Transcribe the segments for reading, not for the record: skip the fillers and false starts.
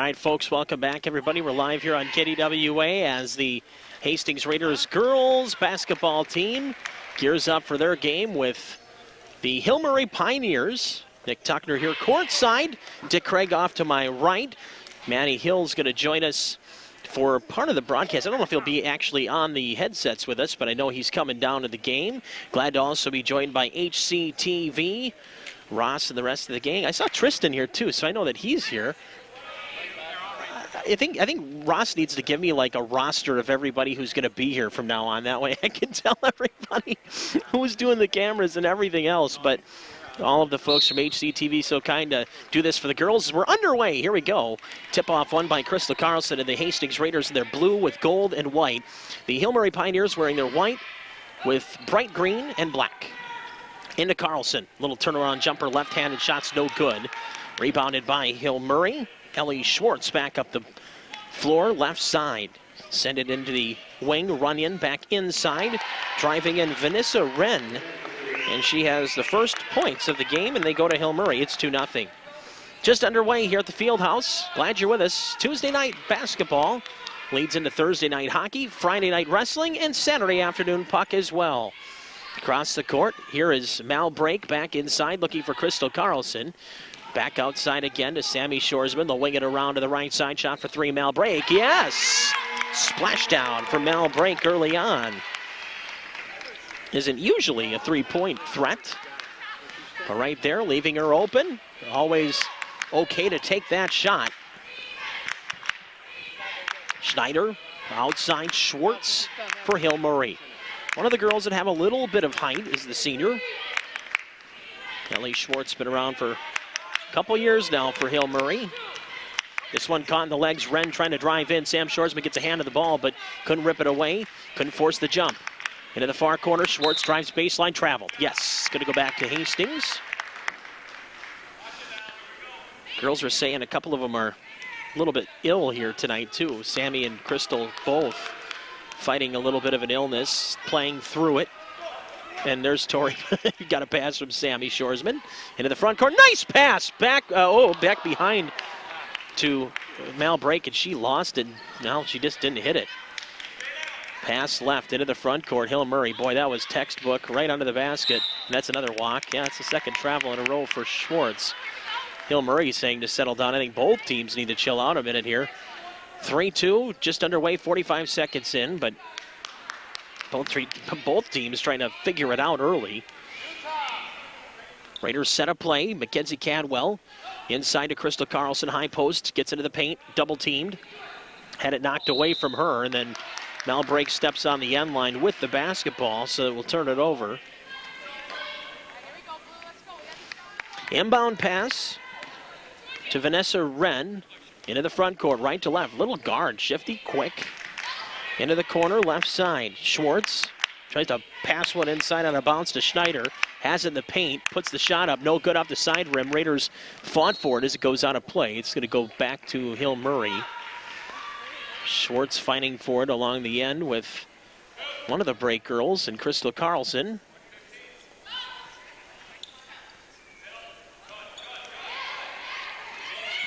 right, folks, welcome back, everybody. We're live here on KDWA as the Hastings Raiders girls basketball team gears up for their game with the Hill Murray Pioneers. Nick Tuckner here courtside. Dick Craig off to my right. Manny Hill's going to join us for part of the broadcast. I don't know if he'll be actually on the headsets with us, but I know he's coming down to the game. Glad to also be joined by HCTV, Ross and the rest of the gang. I saw Tristan here too, so I know that he's here. I think Ross needs to give me like a roster of everybody who's going to be here from now on. That way I can tell everybody who's doing the cameras and everything else. But all of the folks from HCTV so kind to do this for the girls. We're underway. Here we go. Tip-off won by Crystal Carlson and the Hastings Raiders in their blue with gold and white. The Hill Murray Pioneers wearing their white with bright green and black. Into Carlson. Little turnaround jumper, left-handed shots no good. Rebounded by Hill Murray. Ellie Schwartz back up the floor, left side. Send it into the wing, run in, back inside. Driving in Vanessa Wren. And she has the first points of the game, and they go to Hill Murray. It's 2-0. Just underway here at the Fieldhouse. Glad you're with us. Tuesday night basketball leads into Thursday night hockey, Friday night wrestling, and Saturday afternoon puck as well. Across the court, here is Mal Brake back inside looking for Crystal Carlson. Back outside again to Sammy Shoresman. They'll wing it around to the right side. Shot for three, Mal Brake. Yes! Splashdown for Mal Brake early on. Isn't usually a three-point threat. But right there, leaving her open. Always okay to take that shot. Schneider, outside Schwartz for Hill Murray. One of the girls that have a little bit of height is the senior. Ellie Schwartz been around for a couple years now for Hill Murray. This one caught in the legs. Wren trying to drive in. Sam Shoresman gets a hand of the ball, but couldn't rip it away. Couldn't force the jump. Into the far corner. Schwartz drives baseline. Traveled. Yes. Going to go back to Hastings. Girls are saying a couple of them are a little bit ill here tonight, too. Sammy and Crystal both fighting a little bit of an illness, playing through it. And there's Tori. You got a pass from Sammy Shoresman. Into the front court. Nice pass. Back behind to Mal Brake, and she lost it. No, she just didn't hit it. Pass left into the front court. Hill Murray. Boy, that was textbook right under the basket. And that's another walk. Yeah, it's the second travel in a row for Schwartz. Hill Murray saying to settle down. I think both teams need to chill out a minute here. 3-2, just underway, 45 seconds in, but both teams trying to figure it out early. Raiders set a play. Mackenzie Cadwell inside to Crystal Carlson. High post, gets into the paint, double teamed. Had it knocked away from her, and then Mal Brake steps on the end line with the basketball, so we'll turn it over. Inbound pass to Vanessa Wren. Into the front court, right to left. Little guard, shifty, quick. Into the corner, left side. Schwartz tries to pass one inside on a bounce to Schneider. Has it in the paint, puts the shot up. No good off the side rim. Raiders fought for it as it goes out of play. It's going to go back to Hill Murray. Schwartz fighting for it along the end with one of the break girls and Crystal Carlson.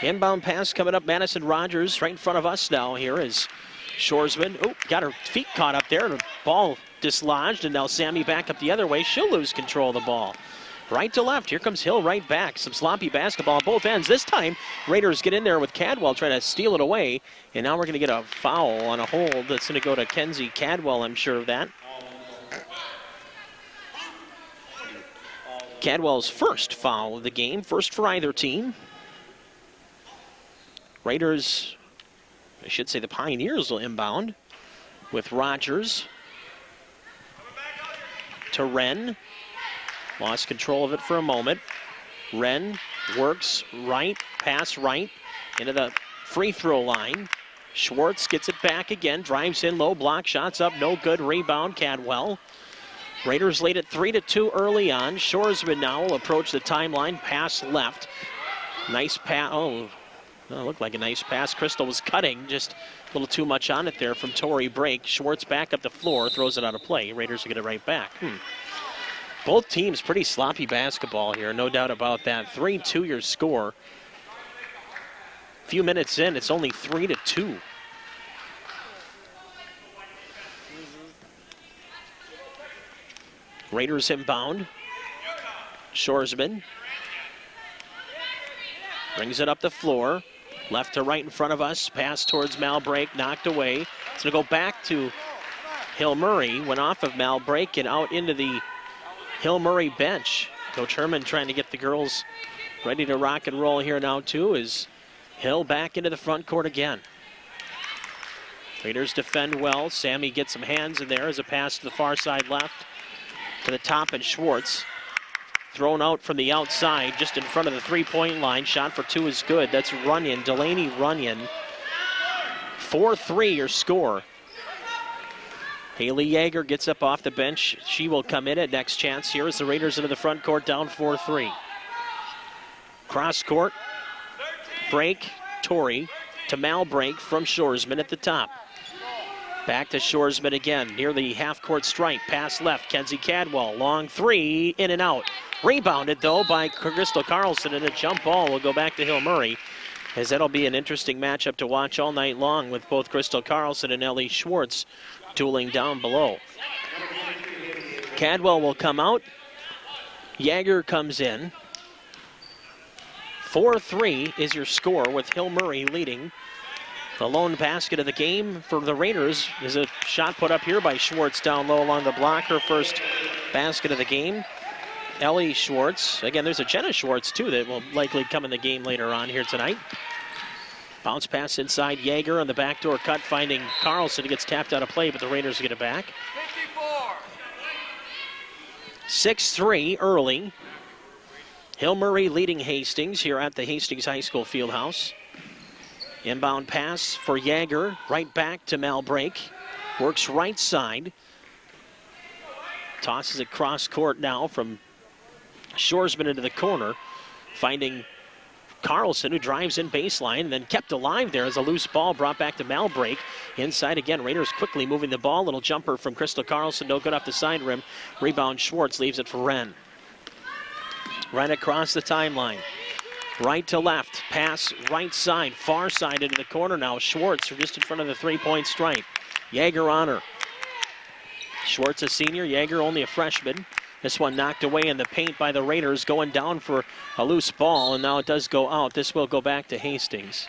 Inbound pass coming up. Madison Rogers right in front of us now here is Shoresman. Oh, got her feet caught up there. The ball dislodged, and now Sammy back up the other way. She'll lose control of the ball. Right to left. Here comes Hill right back. Some sloppy basketball on both ends. This time, Raiders get in there with Cadwell trying to steal it away. And now we're going to get a foul on a hold. That's going to go to Kenzie Cadwell, I'm sure of that. Cadwell's first foul of the game. First for either team. Raiders, I should say the Pioneers will inbound with Rogers to Wren. Lost control of it for a moment. Wren works right, pass right, into the free throw line. Schwartz gets it back again, drives in low, block shots up, no good, rebound, Cadwell. Raiders lead at 3-2 early on. Shoresman now will approach the timeline, pass left. Nice pass, looked like a nice pass. Crystal was cutting, just a little too much on it there from Tori Brake. Schwartz back up the floor, throws it out of play. Raiders will get it right back. Both teams pretty sloppy basketball here, no doubt about that. 3-2 your score. few minutes in, it's only 3-2. Raiders inbound. Shoresman brings it up the floor. Left to right in front of us. Pass towards Malbrake, knocked away. It's going to go back to Hill Murray. Went off of Malbrake and out into the Hill Murray bench. Coach Herman trying to get the girls ready to rock and roll here now too, as Hill back into the front court again. Raiders defend well. Sammy gets some hands in there as a pass to the far side left to the top, and Schwartz thrown out from the outside just in front of the three-point line. Shot for two is good. That's Runyon, Delaney Runyon. 4-3 your score. Haley Yeager gets up off the bench. She will come in at next chance here as the Raiders into the front court down 4-3. Cross court, break, Torrey to Malbrake from Shoresman at the top. Back to Shoresman again near the half-court stripe. Pass left, Kenzie Cadwell. Long three, in and out. Rebounded, though, by Crystal Carlson, and a jump ball will go back to Hill Murray, as that'll be an interesting matchup to watch all night long with both Crystal Carlson and Ellie Schwartz dueling down below. Cadwell will come out. Yeager comes in. 4-3 is your score with Hill Murray leading. The lone basket of the game for the Raiders is a shot put up here by Schwartz down low along the block. Her first basket of the game. Ellie Schwartz. Again, there's a Jenna Schwartz, too, that will likely come in the game later on here tonight. Bounce pass inside. Yeager on the backdoor cut, finding Carlson. He gets tapped out of play, but the Raiders get it back. 6-3 early. Hill Murray leading Hastings here at the Hastings High School Fieldhouse. Inbound pass for Yeager, right back to Malbrake. Works right side. Tosses it cross court now from Shoresman into the corner, finding Carlson, who drives in baseline and then kept alive there as a loose ball brought back to Malbrake. Inside again, Raiders quickly moving the ball. Little jumper from Crystal Carlson, no good off the side rim. Rebound Schwartz, leaves it for Wren. Right across the timeline. Right to left, pass right side, far side into the corner now. Schwartz just in front of the three-point stripe. Yeager on her. Schwartz a senior, Yeager only a freshman. This one knocked away in the paint by the Raiders, going down for a loose ball, and now it does go out. This will go back to Hastings.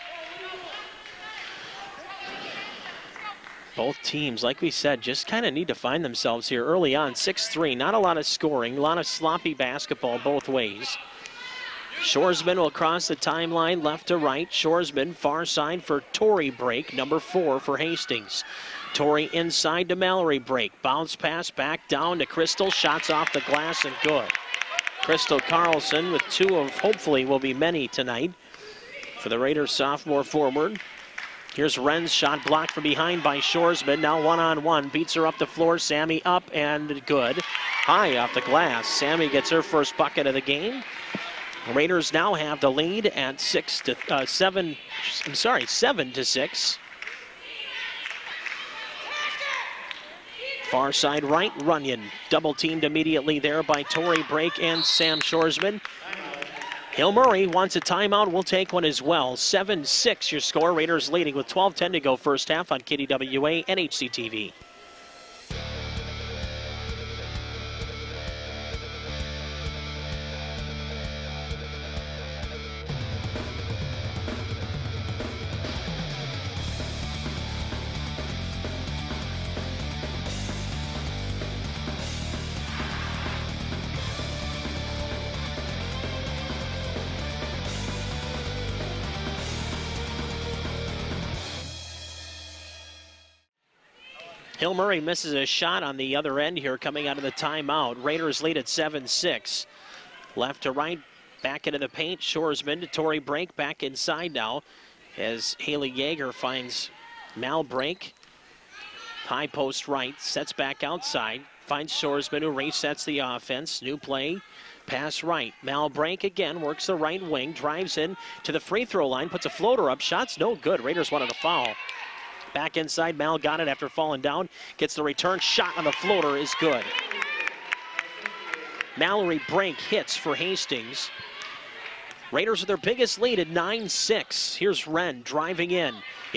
Both teams, like we said, just kind of need to find themselves here early on. 6-3, not a lot of scoring, a lot of sloppy basketball both ways. Shoresman will cross the timeline left to right. Shoresman far side for Torrey break, number 4 for Hastings. Torrey inside to Mallory break. Bounce pass back down to Crystal. Shots off the glass and good. Crystal Carlson with 2 of hopefully will be many tonight for the Raiders sophomore forward. Here's Wren's shot blocked from behind by Shoresman. Now one-on-one. Beats her up the floor. Sammy up and good. High off the glass. Sammy gets her first bucket of the game. Raiders now have the lead at 7 to 6. Far side right, Runyon. Double teamed immediately there by Torrey break and Sam Shoresman. Hill Murray wants a timeout. We'll take one as well. 7-6 your score. Raiders leading with 12:10 to go first half on KDWA and HCTV. Hill Murray misses a shot on the other end here coming out of the timeout. Raiders lead at 7-6. Left to right, back into the paint. Shoresman to Torrey break, back inside now as Haley Yeager finds Malbrake. High post right, sets back outside. Finds Shoresman, who resets the offense. New play, pass right. Malbrake again, works the right wing, drives in to the free throw line, puts a floater up. Shots no good. Raiders wanted a foul. Back inside, Mal got it after falling down. Gets the return, shot on the floater is good. Mallory Brink hits for Hastings. Raiders with their biggest lead at 9-6. Here's Wren driving in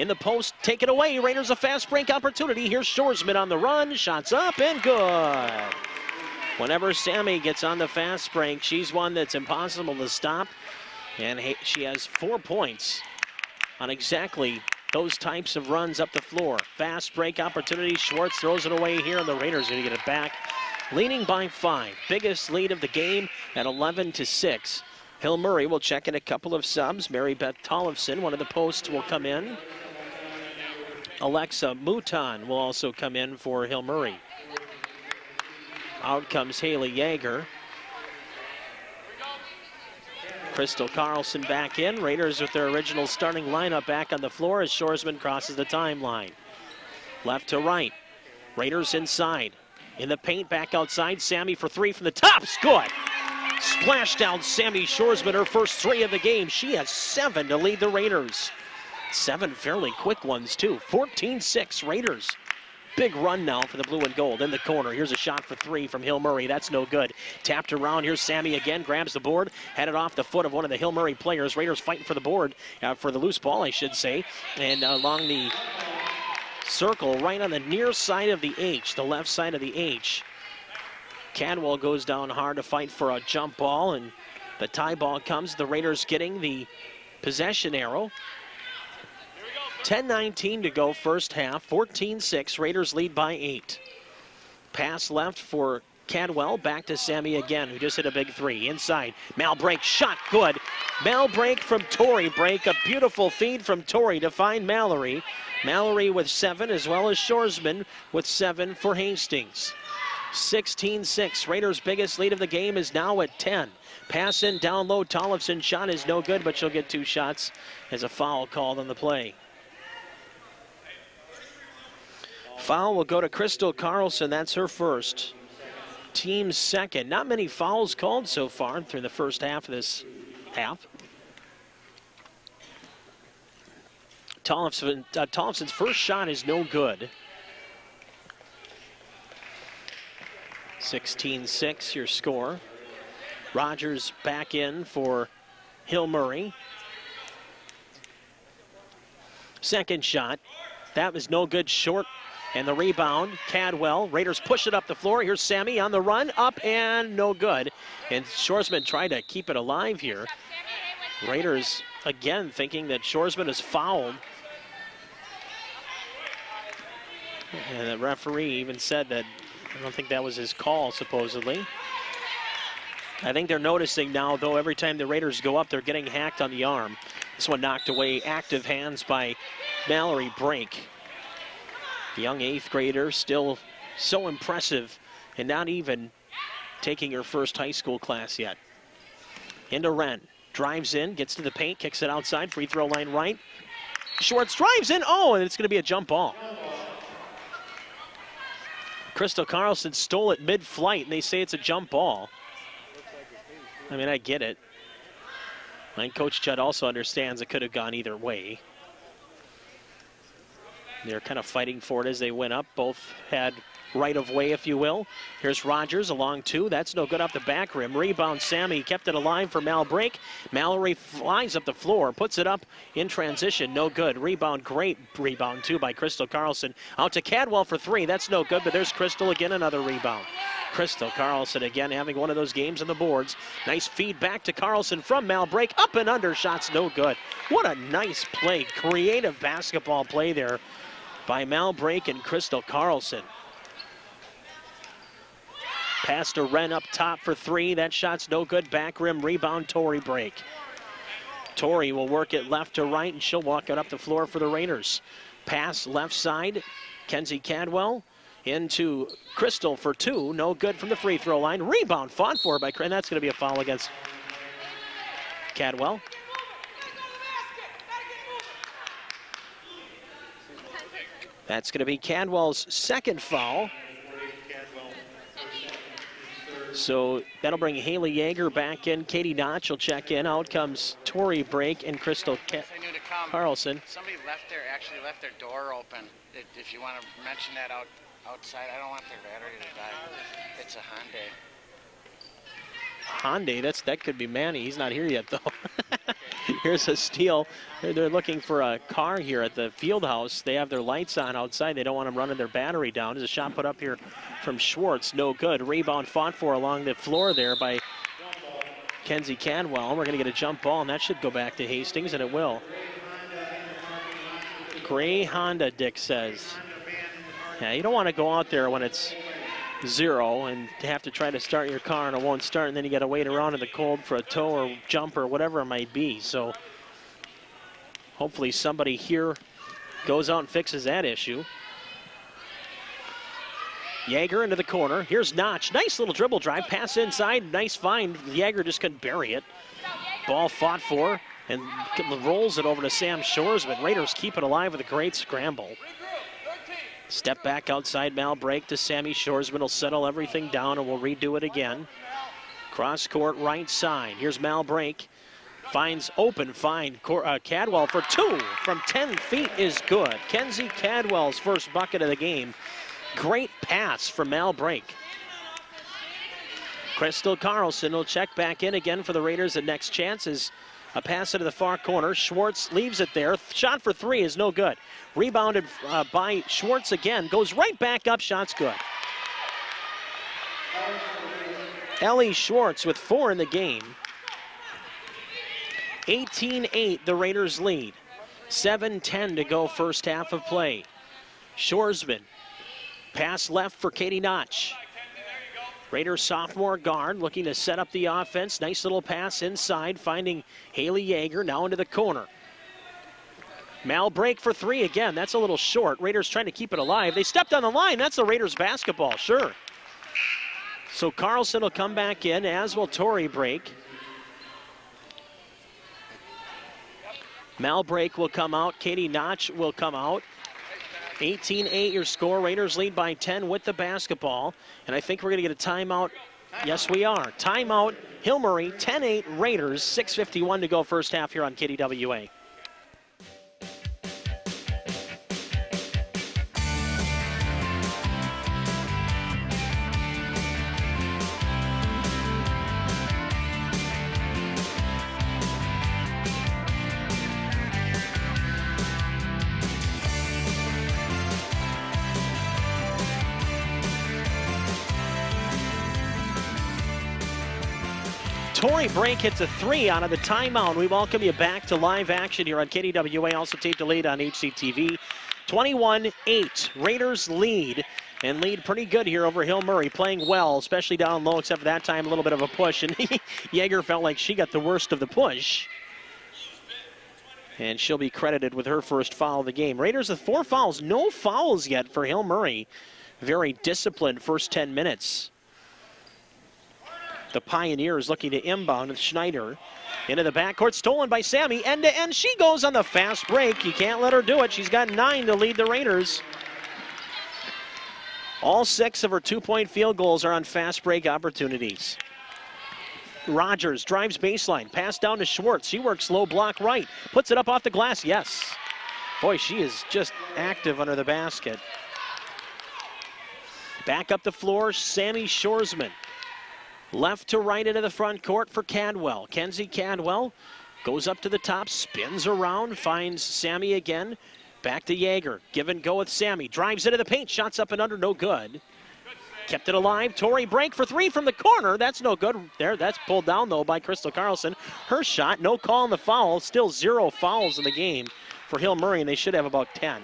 the post, take it away. Raiders a fast break opportunity. Here's Shoresman on the run. Shots up and good. Whenever Sammy gets on the fast break, she's one that's impossible to stop. And she has 4 points on exactly those types of runs up the floor. Fast break opportunity. Schwartz throws it away here, and the Raiders are going to get it back. Leading by 5. Biggest lead of the game at 11-6. Hill Murray will check in a couple of subs. Mary Beth Tollefson, one of the posts, will come in. Alexa Mouton will also come in for Hill Murray. Out comes Haley Yeager. Crystal Carlson back in. Raiders with their original starting lineup back on the floor as Shoresman crosses the timeline. Left to right. Raiders inside. In the paint, back outside. Sammy for 3 from the top. Good. Splash down Sammy Shoresman, her first 3 of the game. She has 7 to lead the Raiders. 7 fairly quick ones, too. 14-6 Raiders. Big run now for the blue and gold in the corner. Here's a shot for 3 from Hill Murray. That's no good. Tapped around. Here's Sammy again. Grabs the board. Headed off the foot of one of the Hill Murray players. Raiders fighting for the board, for the loose ball, I should say. And along the circle, right on the near side of the H, the left side of the H. Cadwell goes down hard to fight for a jump ball, and the tie ball comes. The Raiders getting the possession arrow. 10:19 to go first half. 14-6. Raiders lead by 8. Pass left for Cadwell. Back to Sammy again, who just hit a big 3. Inside. Malbreak shot. Good. Malbreak from Torrey. Break. A beautiful feed from Torrey to find Mallory. Mallory with 7, as well as Shoresman with 7 for Hastings. 16-6. Raiders' biggest lead of the game is now at 10. Pass in down low. Tollefson shot is no good, but she'll get 2 shots as a foul called on the play. Foul will go to Crystal Carlson. That's her first. Team's second. Not many fouls called so far through the first half of this half. Tollefson's first shot is no good. 16-6 your score. Rogers back in for Hill Murray. Second shot. That was no good, short. And the rebound, Cadwell. Raiders push it up the floor. Here's Sammy on the run, up and no good. And Shoresman tried to keep it alive here. Raiders, again, thinking that Shoresman is fouled. And the referee even said that, I don't think that was his call, supposedly. I think they're noticing now, though, every time the Raiders go up, they're getting hacked on the arm. This one knocked away, active hands by Mallory Brake. The young 8th grader, still so impressive, and not even taking her first high school class yet. Into Wren. Drives in, gets to the paint, kicks it outside, free throw line right. Schwartz drives in, oh, and it's going to be a jump ball. Crystal Carlson stole it mid-flight, and they say it's a jump ball. I mean, I get it. And Coach Judd also understands it could have gone either way. They're kind of fighting for it as they went up. Both had right of way, if you will. Here's Rogers along 2. That's no good off the back rim. Rebound, Sammy kept it alive for Malbreak. Mallory flies up the floor, puts it up in transition. No good. Rebound, great rebound, too, by Crystal Carlson. Out to Cadwell for 3. That's no good, but there's Crystal again, another rebound. Crystal Carlson again having one of those games on the boards. Nice feed back to Carlson from Malbreak. Up and under, shots no good. What a nice play. Creative basketball play there by Malbreak and Crystal Carlson. Pass to Wren up top for 3. That shot's no good. Back rim rebound, Torrey Brake. Torrey will work it left to right, and she'll walk it up the floor for the Raiders. Pass left side. Kenzie Cadwell into Crystal for 2. No good from the free throw line. Rebound fought for by, and that's going to be a foul against Cadwell. That's going to be Cadwell's second foul. So that'll bring Haley Yeager back in. Katie Notch will check in. Out comes Torrey Brake and Crystal Carlson. Somebody actually left their door open. If you want to mention that outside, I don't want their battery to die. It's a Hyundai. Hyundai, that could be Manny. He's not here yet, though. Here's a steal. They're looking for a car here at the field house. They have their lights on outside. They don't want them running their battery down. There's a shot put up here from Schwartz. No good. Rebound fought for along the floor there by Kenzie Cadwell. We're going to get a jump ball, and that should go back to Hastings, and it will. Gray Honda, Dick says. Yeah, you don't want to go out there when it's 0 and have to try to start your car and it won't start, and then you got to wait around in the cold for a tow or jump or whatever it might be. So hopefully somebody here goes out and fixes that issue. Yeager into the corner. Here's Notch. Nice little dribble drive. Pass inside. Nice find. Yeager just couldn't bury it. Ball fought for and rolls it over to Sam Shoresman. Raiders keep it alive with a great scramble. Step back outside, Mal break to Sammy Shoresman. Will settle everything down and we'll redo it again. Cross court right side. Here's Mal break. Finds open, Cadwell for 2 from 10 feet is good. Kenzie Cadwell's first bucket of the game. Great pass from Mal break. Crystal Carlson will check back in again for the Raiders. The next chance is a pass into the far corner. Schwartz leaves it there. Shot for 3 is no good. Rebounded by Schwartz again. Goes right back up. Shot's good. Ellie Schwartz with 4 in the game. 18-8 the Raiders lead. 7:10 to go first half of play. Shoresman. Pass left for Katie Notch. Raiders sophomore guard looking to set up the offense. Nice little pass inside, finding Haley Yeager now into the corner. Mal break for 3 again. That's a little short. Raiders trying to keep it alive. They stepped on the line. That's the Raiders basketball, sure. So Carlson will come back in, as will Torrey break. Mal break will come out. Katie Notch will come out. 18-8 your score. Raiders lead by 10 with the basketball. And I think we're going to get a timeout. Yes, we are. Timeout, Hill Murray, 10-8 Raiders, 6:51 to go first half here on KDWA. Torrey Brink hits a 3 out of the timeout. We welcome you back to live action here on KDWA, also taped delayed on HCTV. 21-8, Raiders lead, and lead pretty good here over Hill Murray, playing well, especially down low, except for that time a little bit of a push, and Yeager felt like she got the worst of the push. And she'll be credited with her first foul of the game. Raiders with 4 fouls, no fouls yet for Hill Murray. Very disciplined first 10 minutes. The Pioneers looking to inbound with Schneider. Into the backcourt, stolen by Sammy. End to end, she goes on the fast break. You can't let her do it. She's got 9 to lead the Raiders. All 6 of her 2-point field goals are on fast break opportunities. Rogers drives baseline. Pass down to Schwartz. She works low block right. Puts it up off the glass. Yes. Boy, she is just active under the basket. Back up the floor, Sammy Shoresman. Left to right into the front court for Cadwell. Kenzie Cadwell goes up to the top, spins around, finds Sammy again. Back to Yeager. Give and go with Sammy. Drives into the paint. Shots up and under. No good. Kept it alive. Torrey break for 3 from the corner. That's no good there. That's pulled down, though, by Crystal Carlson. Her shot. No call on the foul. Still 0 fouls in the game for Hill Murray, and they should have about 10.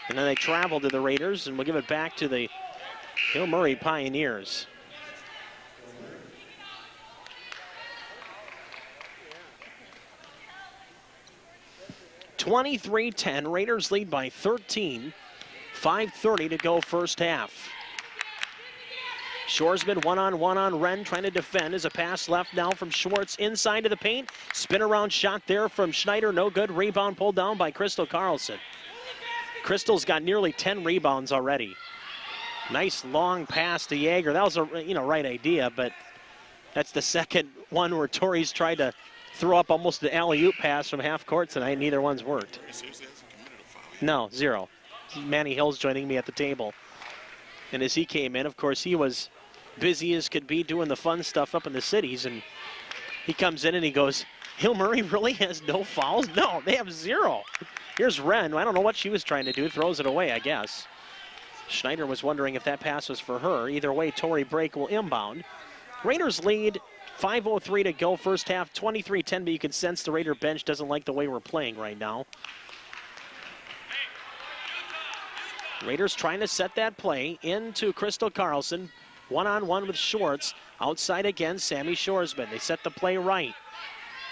And then they travel to the Raiders, and we'll give it back to the Hill Murray Pioneers. (23-10), Raiders lead by 13. 5:30 to go first half. Shoresman one-on-one on Wren, trying to defend. As a pass left now from Schwartz inside to the paint. Spin around shot there from Schneider, no good. Rebound pulled down by Crystal Carlson. Crystal's got nearly 10 rebounds already. Nice long pass to Yeager. That was a right idea, but that's the second one where Torrey's tried to throw up almost an alley-oop pass from half court tonight. Neither one's worked. No, 0. Manny Hill's joining me at the table. And as he came in, of course, he was busy as could be doing the fun stuff up in the cities. And he comes in and he goes, Hill Murray really has no fouls? No, they have 0. Here's Wren. I don't know what she was trying to do. Throws it away, I guess. Schneider was wondering if that pass was for her. Either way, Tori Brake will inbound. Raiders lead, 5:03 to go, first half, 23-10, but you can sense the Raider bench doesn't like the way we're playing right now. Raiders trying to set that play into Crystal Carlson. One-on-one with Schwartz. Outside again, Sammy Shoresman. They set the play right.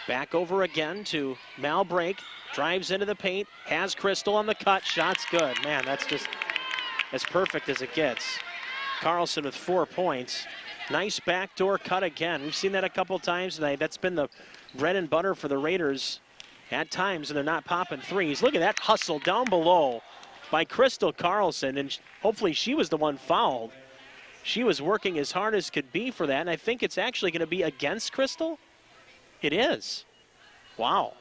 Back over again to Mal Brake. Drives into the paint. Has Crystal on the cut. Shot's good. Man, that's just as perfect as it gets. Carlson with 4 points. Nice backdoor cut again. We've seen that a couple times tonight. That's been the bread and butter for the Raiders at times, and they're not popping threes. Look at that hustle down below by Crystal Carlson, and hopefully she was the one fouled. She was working as hard as could be for that, and I think it's actually going to be against Crystal. It is. Wow.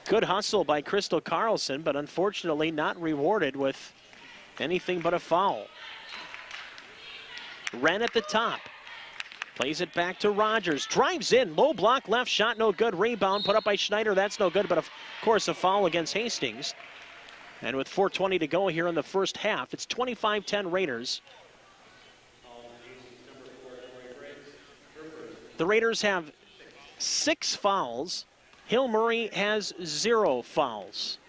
Good hustle by Crystal Carlson, but unfortunately not rewarded with anything but a foul. Wren at the top. Plays it back to Rogers. Drives in. Low block left. Shot no good. Rebound put up by Schneider. That's no good, but of course a foul against Hastings. And with 4:20 to go here in the first half, it's 25-10 Raiders. The Raiders have 6 fouls. Hill Murray has 0 fouls.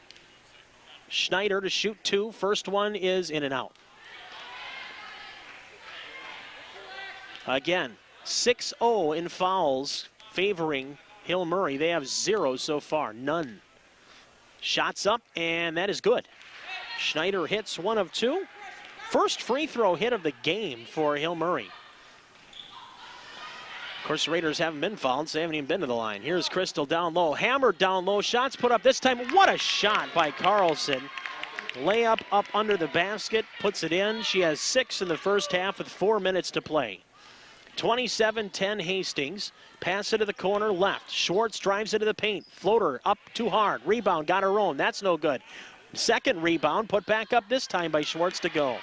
Schneider to shoot 2. First one is in and out. Again, 6-0 in fouls favoring Hill Murray. They have 0 so far, none. Shots up, and that is good. Schneider hits 1 of 2. First free throw hit of the game for Hill Murray. Of course, the Raiders haven't been fouled, so they haven't even been to the line. Here's Crystal down low, hammered down low, shots put up this time. What a shot by Carlson. Layup up under the basket, puts it in. She has 6 in the first half with 4 minutes to play. 27-10 Hastings. Pass into the corner left. Schwartz drives into the paint. Floater up too hard. Rebound got her own. That's no good. Second rebound put back up this time by Schwartz to go.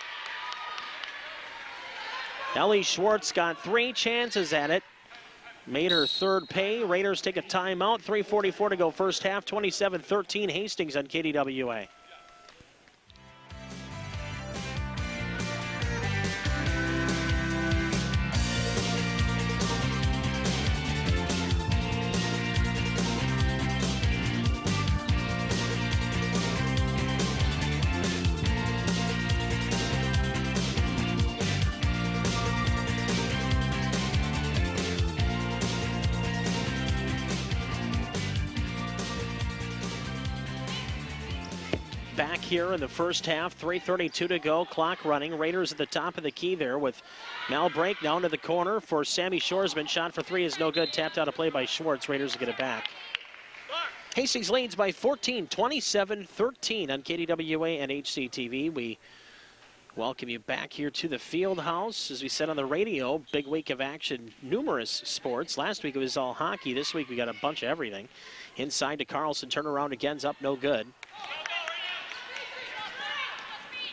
Ellie Schwartz got 3 chances at it. Made her third pay. Raiders take a timeout. 3:44 to go first half. 27-13 Hastings on KDWA. Back here in the first half, 3:32 to go, clock running. Raiders at the top of the key there with Mal Brake down to the corner for Sammy Shoresman. Shot for 3 is no good. Tapped out of play by Schwartz. Raiders get it back. Hastings leads by 14, 27-13 on KDWA and HCTV. We welcome you back here to the field house. As we said on the radio, big week of action, numerous sports. Last week it was all hockey. This week we got a bunch of everything. Inside to Carlson, turnaround again's up, no good.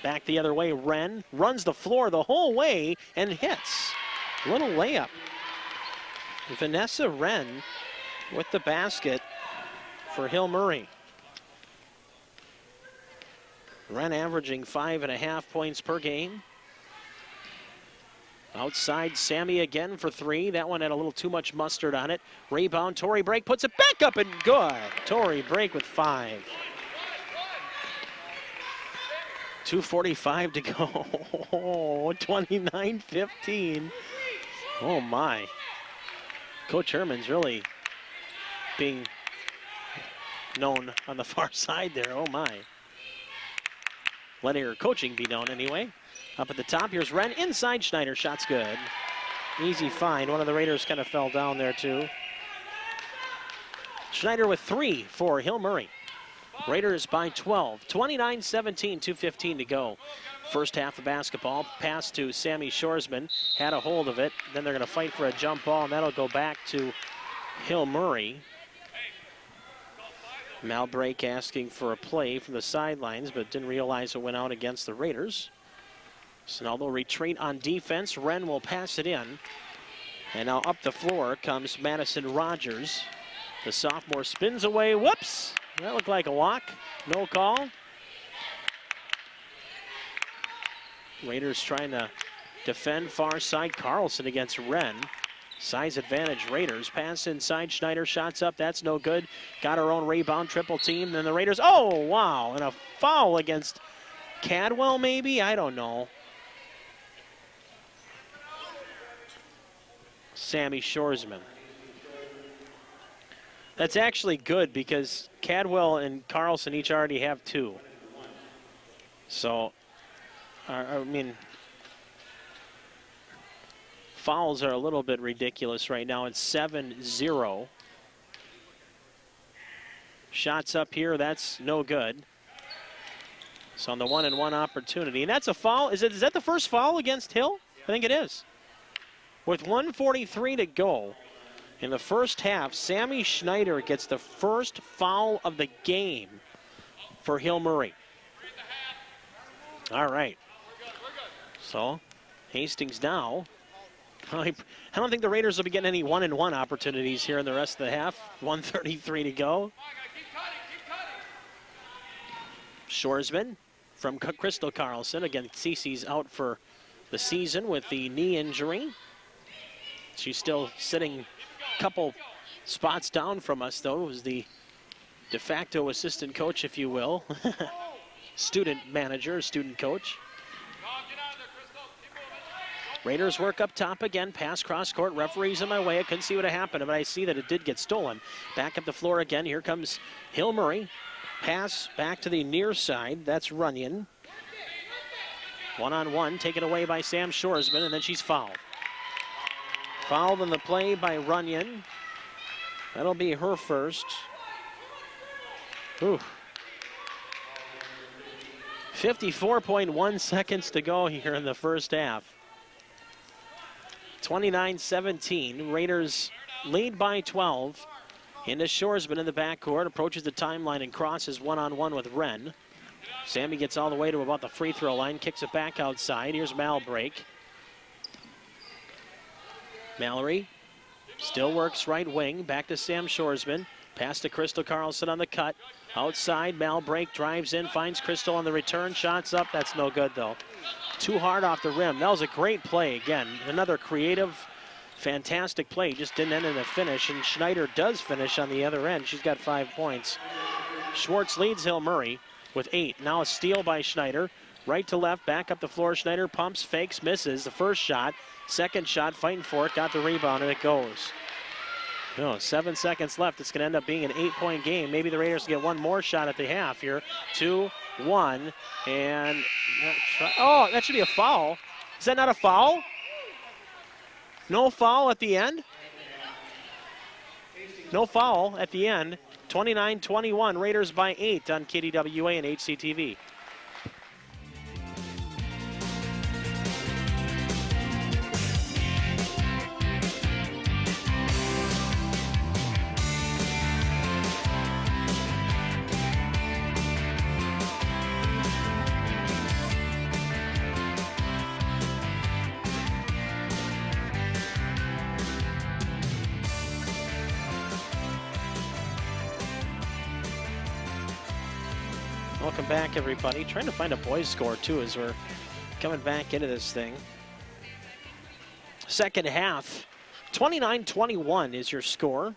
Back the other way, Wren runs the floor the whole way and hits. Little layup. Vanessa Wren with the basket for Hill Murray. Wren averaging 5.5 points per game. Outside, Sammy again for 3. That one had a little too much mustard on it. Rebound, Tori Brake puts it back up and good. Tori Brake with 5. 2:45 to go. 29-15. Oh my. Coach Herman's really being known on the far side there. Oh my. Letting her coaching be known anyway. Up at the top, here's Wren. Inside Schneider, shot's good. Easy find. One of the Raiders kind of fell down there too. Schneider with 3 for Hill Murray. Raiders by 12, 29-17, 2:15 to go. First half of basketball, pass to Sammy Shoresman, had a hold of it. Then they're going to fight for a jump ball, and that'll go back to Hill Murray. Mal Brake asking for a play from the sidelines, but didn't realize it went out against the Raiders. So now they'll retreat on defense. Wren will pass it in. And now up the floor comes Madison Rogers. The sophomore spins away. Whoops! That looked like a walk. No call. Raiders trying to defend far side. Carlson against Wren. Size advantage Raiders. Pass inside. Schneider shots up. That's no good. Got her own rebound. Triple team. Then the Raiders. Oh, wow. And a foul against Cadwell, maybe? I don't know. Sammy Shoresman. That's actually good because Cadwell and Carlson each already have 2. So, I mean, fouls are a little bit ridiculous right now. It's 7-0. Shots up here, that's no good. So on the 1-and-1 opportunity, and that's a foul. Is that the first foul against Hill? I think it is. With 1:43 to go in the first half, Sammy Schneider gets the first foul of the game for Hill Murray. All right. So Hastings now. I don't think the Raiders will be getting any 1-and-1 opportunities here in the rest of the half. 1:33 to go. Shoresman from Crystal Carlson. Again, Cece's out for the season with the knee injury. She's still sitting a couple spots down from us, though, as the de facto assistant coach, if you will. Student manager, student coach. Raiders work up top again, pass cross court, referees in my way. I couldn't see what had happened, but I see that it did get stolen. Back up the floor again, here comes Hill Murray. Pass back to the near side, that's Runyon. 1-on-1, taken away by Sam Shoresman, and then she's fouled. Fouled in the play by Runyon. That'll be her first. Ooh. 54.1 seconds to go here in the first half. 29-17. Raiders lead by 12. Into Shoresman in the backcourt. Approaches the timeline and crosses 1-on-1 with Wren. Sammy gets all the way to about the free throw line. Kicks it back outside. Here's Malbreak. Mallory still works right wing. Back to Sam Shoresman. Pass to Crystal Carlson on the cut. Outside, Malbreak drives in, finds Crystal on the return. Shots up. That's no good, though. Too hard off the rim. That was a great play. Again, another creative, fantastic play. Just didn't end in a finish, and Schneider does finish on the other end. She's got 5 points. Schwartz leads Hill Murray with 8. Now a steal by Schneider. Right to left, back up the floor. Schneider pumps, fakes, misses. The first shot. Second shot, fighting for it. Got the rebound, and it goes. 7 seconds left. It's going to end up being an 8-point game. Maybe the Raiders get one more shot at the half here. 2-1. And, oh, that should be a foul. Is that not a foul? No foul at the end? No foul at the end. 29-21. Raiders by 8 on KDWA and HCTV. Welcome back, everybody. Trying to find a boys' score, too, as we're coming back into this thing. Second half, 29-21 is your score.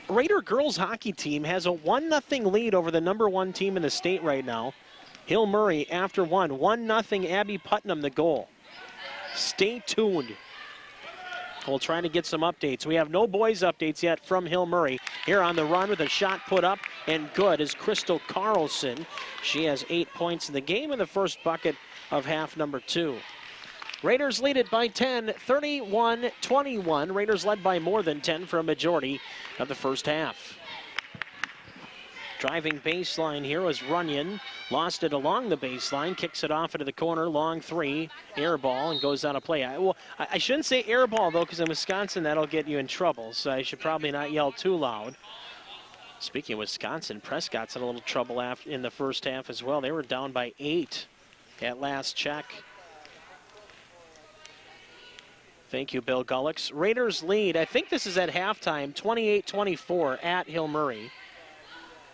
Raider girls hockey team has a 1-0 lead over the #1 team in the state right now. Hill Murray after 1-0 Abby Putnam the goal. Stay tuned. We'll try to get some updates. We have no boys updates yet from Hill Murray. Here on the run with a shot put up and good is Crystal Carlson. She has 8 points in the game in the first bucket of half number 2. Raiders lead it by 10, 31-21. Raiders led by more than 10 for a majority of the first half. Driving baseline here was Runyon. Lost it along the baseline, kicks it off into the corner, long 3, air ball, and goes out of play. I shouldn't say air ball, though, because in Wisconsin, that'll get you in trouble, so I should probably not yell too loud. Speaking of Wisconsin, Prescott's in a little trouble in the first half as well. They were down by 8 at last check. Thank you, Bill Gullix. Raiders lead. I think this is at halftime, 28-24 at Hill Murray.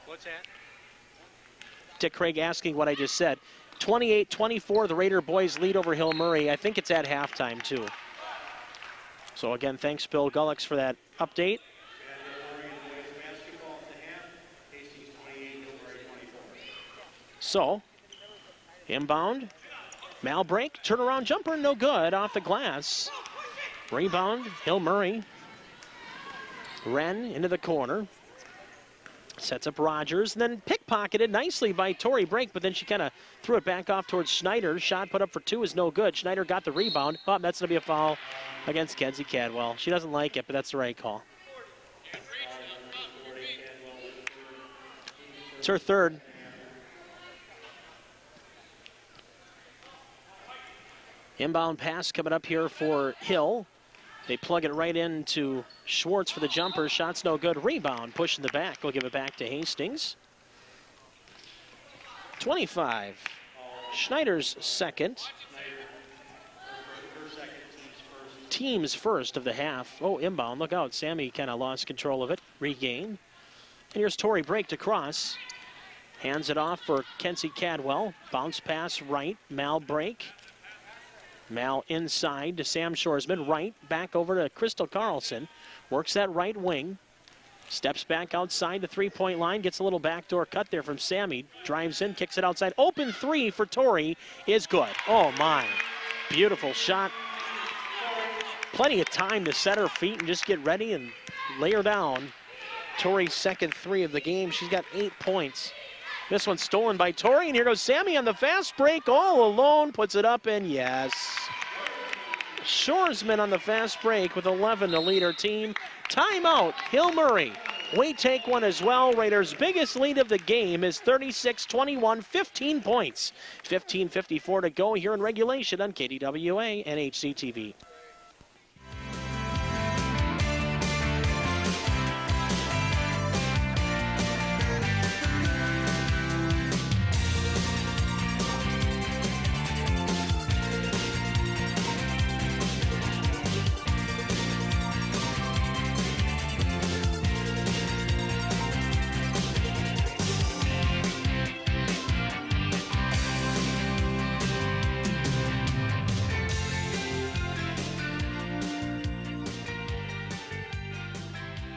What's that? Dick Craig asking what I just said. 28-24, the Raider boys lead over Hill Murray. I think it's at halftime, too. So, again, thanks, Bill Gullix, for that update. So, inbound. Mal break, turnaround jumper, no good, off the glass. Rebound, Hill Murray. Wren into the corner. Sets up Rogers, and then pickpocketed nicely by Tori Brake, but then she kind of threw it back off towards Schneider. Shot put up for two is no good. Schneider got the rebound. Oh, that's going to be a foul against Kenzie Cadwell. She doesn't like it, but that's the right call. It's her third. Inbound pass coming up here for Hill. They plug it right into Schwartz for the jumper. Shot's no good. Rebound, pushing the back. We'll give it back to Hastings. 25. Schneider's second. Team's first of the half. Oh, inbound. Look out. Sammy kind of lost control of it. Regain. And here's Tori Brake to cross. Hands it off for Kenzie Cadwell. Bounce pass right. Mal Brake. Mal inside to Sam Shoresman, right, back over to Crystal Carlson. Works that right wing. Steps back outside the three-point line, gets a little backdoor cut there from Sammy. Drives in, kicks it outside. Open three for Tori is good. Oh, my. Beautiful shot. Plenty of time to set her feet and just get ready and lay her down. Tori's second three of the game. She's got 8 points. This one's stolen by Tori, and here goes Sammy on the fast break, all alone, puts it up, and yes. Shoresman on the fast break with 11 to lead her team. Timeout, Hill Murray. We take one as well. Raiders' biggest lead of the game is 36-21, 15 points. 15:54 to go here in regulation on KDWA and HCTV.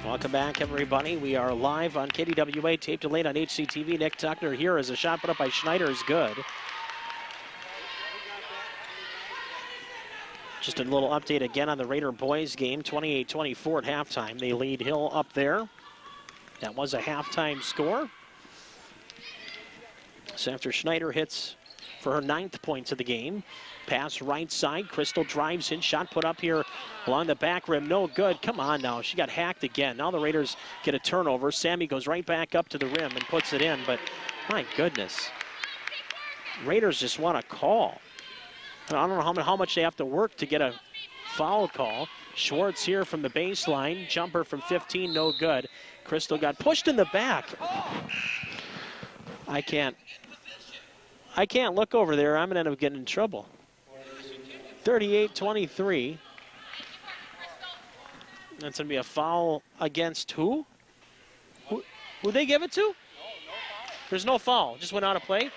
Welcome back, everybody. We are live on KDWA, tape delayed on HCTV. Nick Tuckner here as a shot put up by Schneider is good. Just a little update again on the Raider boys game, 28-24 at halftime. They lead Hill up there. That was a halftime score. So after Schneider hits for her 9th points of the game, pass right side. Crystal drives in. Shot put up here along the back rim. No good. Come on now. She got hacked again. Now the Raiders get a turnover. Sammy goes right back up to the rim and puts it in. But my goodness. Raiders just want a call. I don't know how much they have to work to get a foul call. Schwartz here from the baseline. Jumper from 15. No good. Crystal got pushed in the back. I can't look over there. I'm going to end up getting in trouble. 38-23. That's going to be a foul against who? Who they give it to? There's no foul. Just went out of play?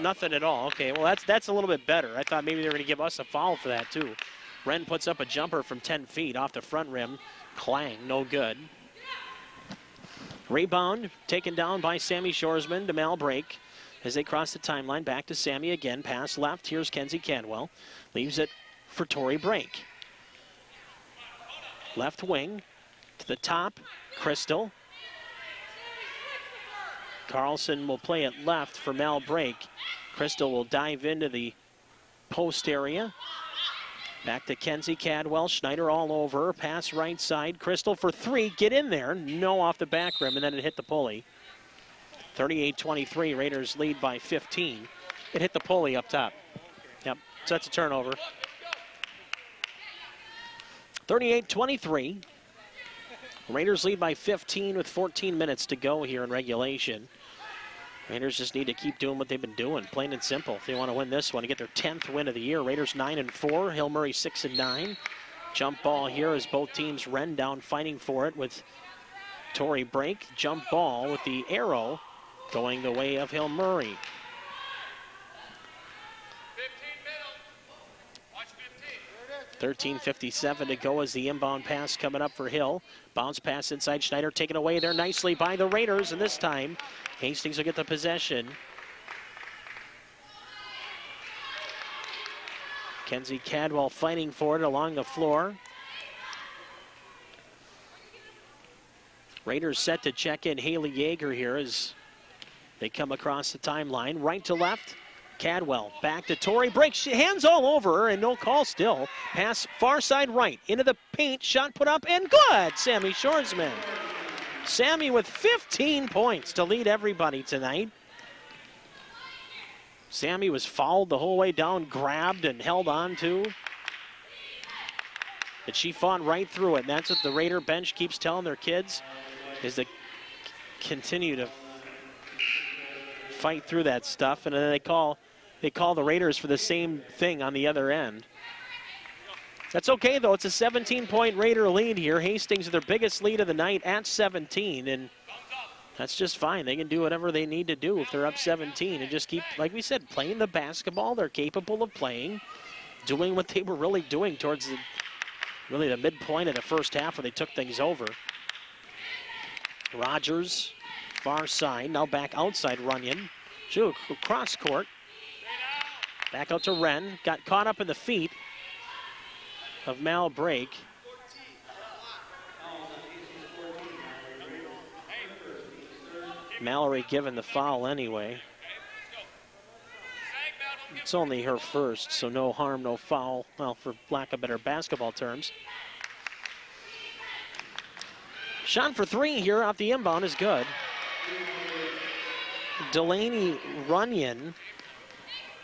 Nothing at all. Okay, well, that's a little bit better. I thought maybe they were going to give us a foul for that, too. Wren puts up a jumper from 10 feet off the front rim. Clang, no good. Rebound taken down by Sammy Shoresman to Mal Brake. As they cross the timeline, back to Sammy again. Pass left. Here's Kenzie Cadwell. Leaves it for Tori Brake. Left wing to the top. Crystal. Carlson will play it left for Mal Brake. Crystal will dive into the post area. Back to Kenzie Cadwell. Schneider all over. Pass right side. Crystal for three. Get in there. No off the back rim, and then it hit the pulley. 38-23, Raiders lead by 15. It hit the pulley up top. Yep, so that's a turnover. 38-23. Raiders lead by 15 with 14 minutes to go here in regulation. Raiders just need to keep doing what they've been doing, plain and simple. If they want to win this one, to get their 10th win of the year. Raiders 9-4, Hill Murray 6-9. Jump ball here as both teams run down fighting for it with Torrey Brake. Jump ball with the arrow going the way of Hill Murray. 13:57 to go as the inbound pass coming up for Hill. Bounce pass inside Schneider, taken away there nicely by the Raiders, and this time Hastings will get the possession. Kenzie Cadwell fighting for it along the floor. Raiders set to check in Haley Yeager here as they come across the timeline. Right to left, Cadwell back to Torrey. Breaks, hands all over her, and no call still. Pass far side right, into the paint, shot put up, and good! Sammy Shoresman. Sammy with 15 points to lead everybody tonight. Sammy was fouled the whole way down, grabbed and held on to. But she fought right through it, and that's what the Raider bench keeps telling their kids, is to continue to fight through that stuff. And then they call the Raiders for the same thing on the other end. That's okay, though. It's a 17-point Raider lead here. Hastings, their biggest lead of the night at 17, and that's just fine. They can do whatever they need to do if they're up 17 and just keep, like we said, playing the basketball they're capable of playing, doing what they were really doing towards the midpoint of the first half where they took things over. Rogers, far side, now back outside Runyon. Cross court. Back out to Wren. Got caught up in the feet of Mal Brake. Mallory given the foul anyway. It's only her first, so no harm, no foul. Well, for lack of better basketball terms. Shot for three here off the inbound is good. Delaney Runyon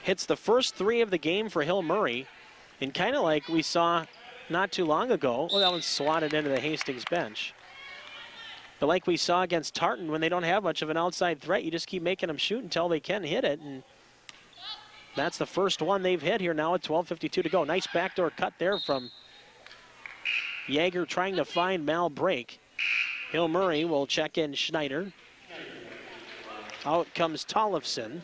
hits the first three of the game for Hill Murray. And kind of like we saw not too long ago, well, that one's swatted into the Hastings bench. But like we saw against Tartan, when they don't have much of an outside threat, you just keep making them shoot until they can hit it. And that's the first one they've hit here now at 12:52 to go. Nice backdoor cut there from Yeager trying to find Mal Brake. Hill Murray will check in Schneider. Out comes Tollefson.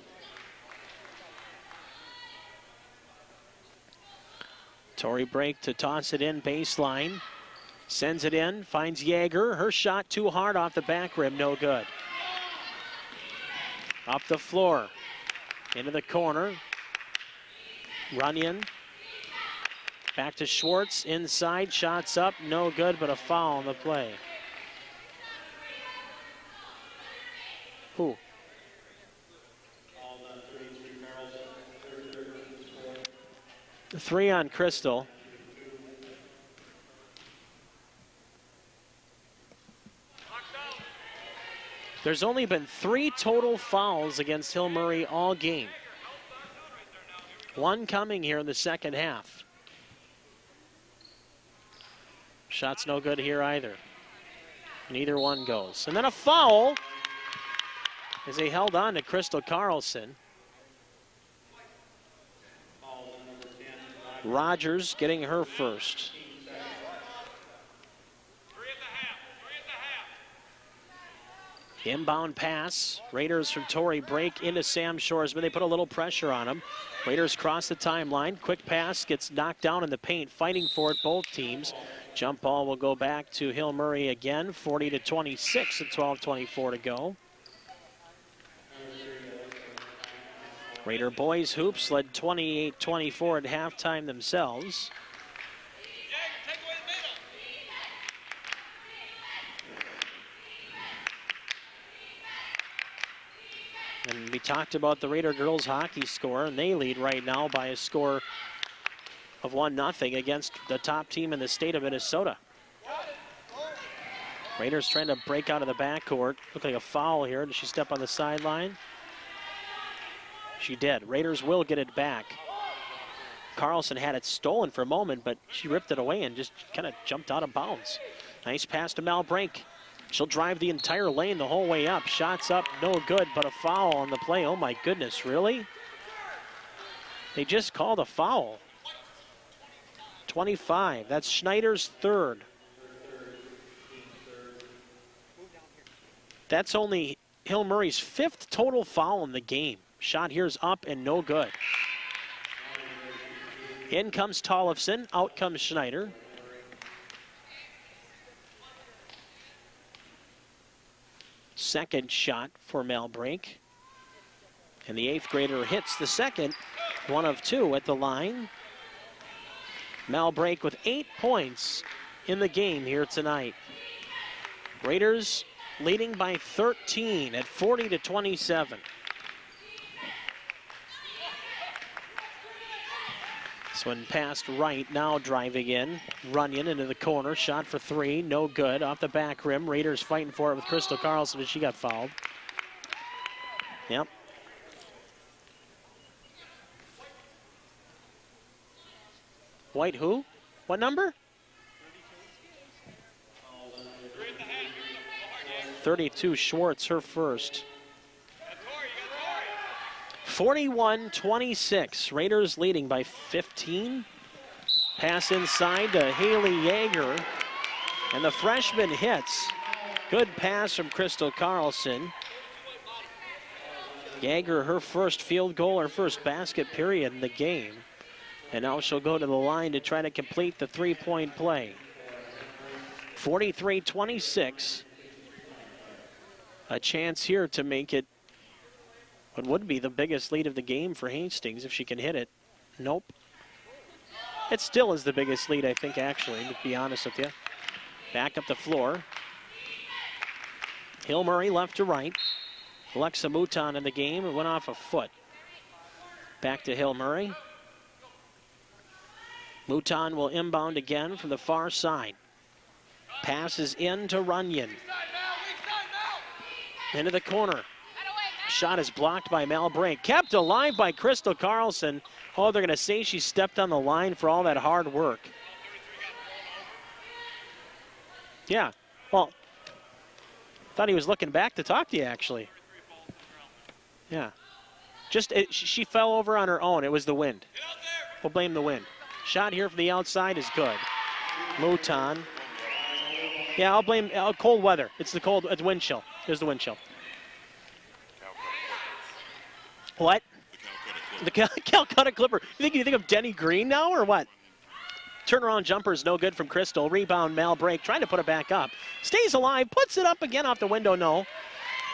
Torrey Brake to toss it in baseline. Sends it in, finds Yeager. Her shot too hard off the back rim, no good. Up the floor, into the corner. Runyon. Back to Schwartz, inside, shots up, no good, but a foul on the play. Who? Three on Crystal. There's only been 3 total fouls against Hill Murray all game. One coming here in the second half. Shot's no good here either. Neither one goes. And then a foul as they held on to Crystal Carlson. Rogers getting her first. Inbound pass. Raiders from Torrey Brake into Sam Shoresman. They put a little pressure on him. Raiders cross the timeline. Quick pass gets knocked down in the paint. Fighting for it, both teams. Jump ball will go back to Hill Murray again. 40-26 at 12:24 to go. Raider boys hoops led 28-24 at halftime themselves. And we talked about the Raider girls hockey score, and they lead right now by a score of 1-0 against the top team in the state of Minnesota. Raiders trying to break out of the backcourt. Looked like a foul here. Did she step on the sideline? She did. Raiders will get it back. Carlson had it stolen for a moment, but she ripped it away and just kind of jumped out of bounds. Nice pass to Mal Brake. She'll drive the entire lane the whole way up. Shots up, no good, but a foul on the play. Oh my goodness, really? They just called a foul. 25. That's Schneider's third. That's only Hill Murray's fifth total foul in the game. Shot here's up and no good. In comes Tollefson, out comes Schneider. Second shot for Malbrake. And the eighth grader hits the second, 1 of 2 at the line. Malbrake with 8 points in the game here tonight. Raiders leading by 13 at 40-27. This one passed right, now driving in. Runyon into the corner, shot for 3, no good. Off the back rim, Raiders fighting for it with Crystal Carlson as she got fouled. Yep. White who? What number? 32, Schwartz, her first. 41-26, Raiders leading by 15. Pass inside to Haley Yeager, and the freshman hits. Good pass from Crystal Carlson. Yeager, her first field goal, her first basket period in the game. And now she'll go to the line to try to complete the three-point play. 43-26. A chance here to make it what would be the biggest lead of the game for Hastings if she can hit it. Nope. It still is the biggest lead, I think, actually, to be honest with you. Back up the floor. Hill Murray left to right. Alexa Mouton in the game. It went off a foot. Back to Hill Murray. Mouton will inbound again from the far side. Passes in to Runyon. Into the corner. Shot is blocked by Malbrake. Kept alive by Crystal Carlson. Oh, they're going to say she stepped on the line for all that hard work. Yeah, well, thought he was looking back to talk to you, actually. Yeah. She fell over on her own. It was the wind. We'll blame the wind. Shot here from the outside is good. Mouton. Yeah, I'll blame cold weather. It's wind chill. There's the wind chill. What? The Calcutta Clipper. You think of Denny Green now or what? Turnaround jumper is no good from Crystal. Rebound Malbrake trying to put it back up. Stays alive, puts it up again off the window, no.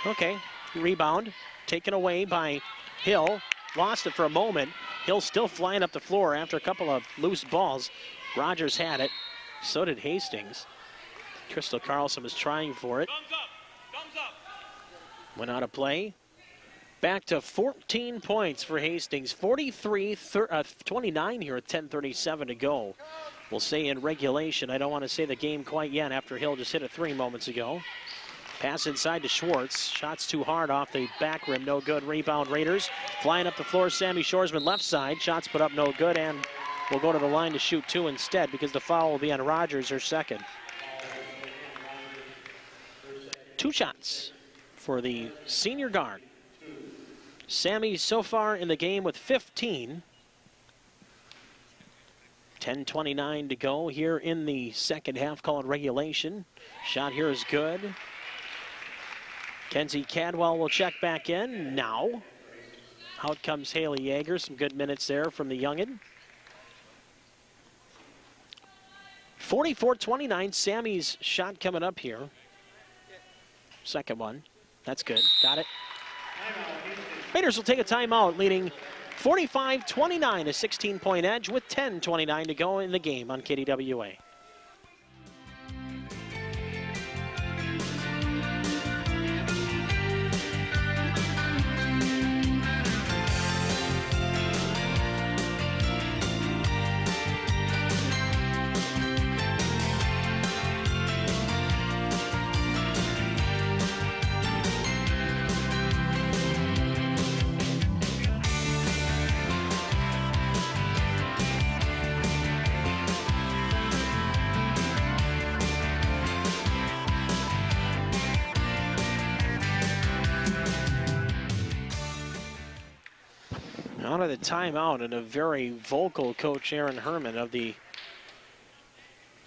Okay, rebound taken away by Hill. Lost it for a moment. Hill still flying up the floor after a couple of loose balls. Rogers had it. So did Hastings. Crystal Carlson was trying for it. Went out of play. Back to 14 points for Hastings. 43-29 here at 10:37 to go. We'll say in regulation. I don't want to say the game quite yet after Hill just hit a 3 moments ago. Pass inside to Schwartz. Shots too hard off the back rim. No good. Rebound Raiders. Flying up the floor, Sammy Shoresman left side. Shots put up no good, and will go to the line to shoot 2 instead because the foul will be on Rogers, her second. 2 shots for the senior guard. Sammy so far in the game with 15. 10:29 to go here in the second half, called regulation. Shot here is good. Kenzie Cadwell will check back in now. Out comes Haley Yeager. Some good minutes there from the youngin. 44-29, Sammy's shot coming up here. Second one. That's good. Got it. Raiders will take a timeout, leading 45-29, a 16-point edge with 10:29 to go in the game on KDWA. Out of the timeout, and a very vocal coach, Aaron Herman, of the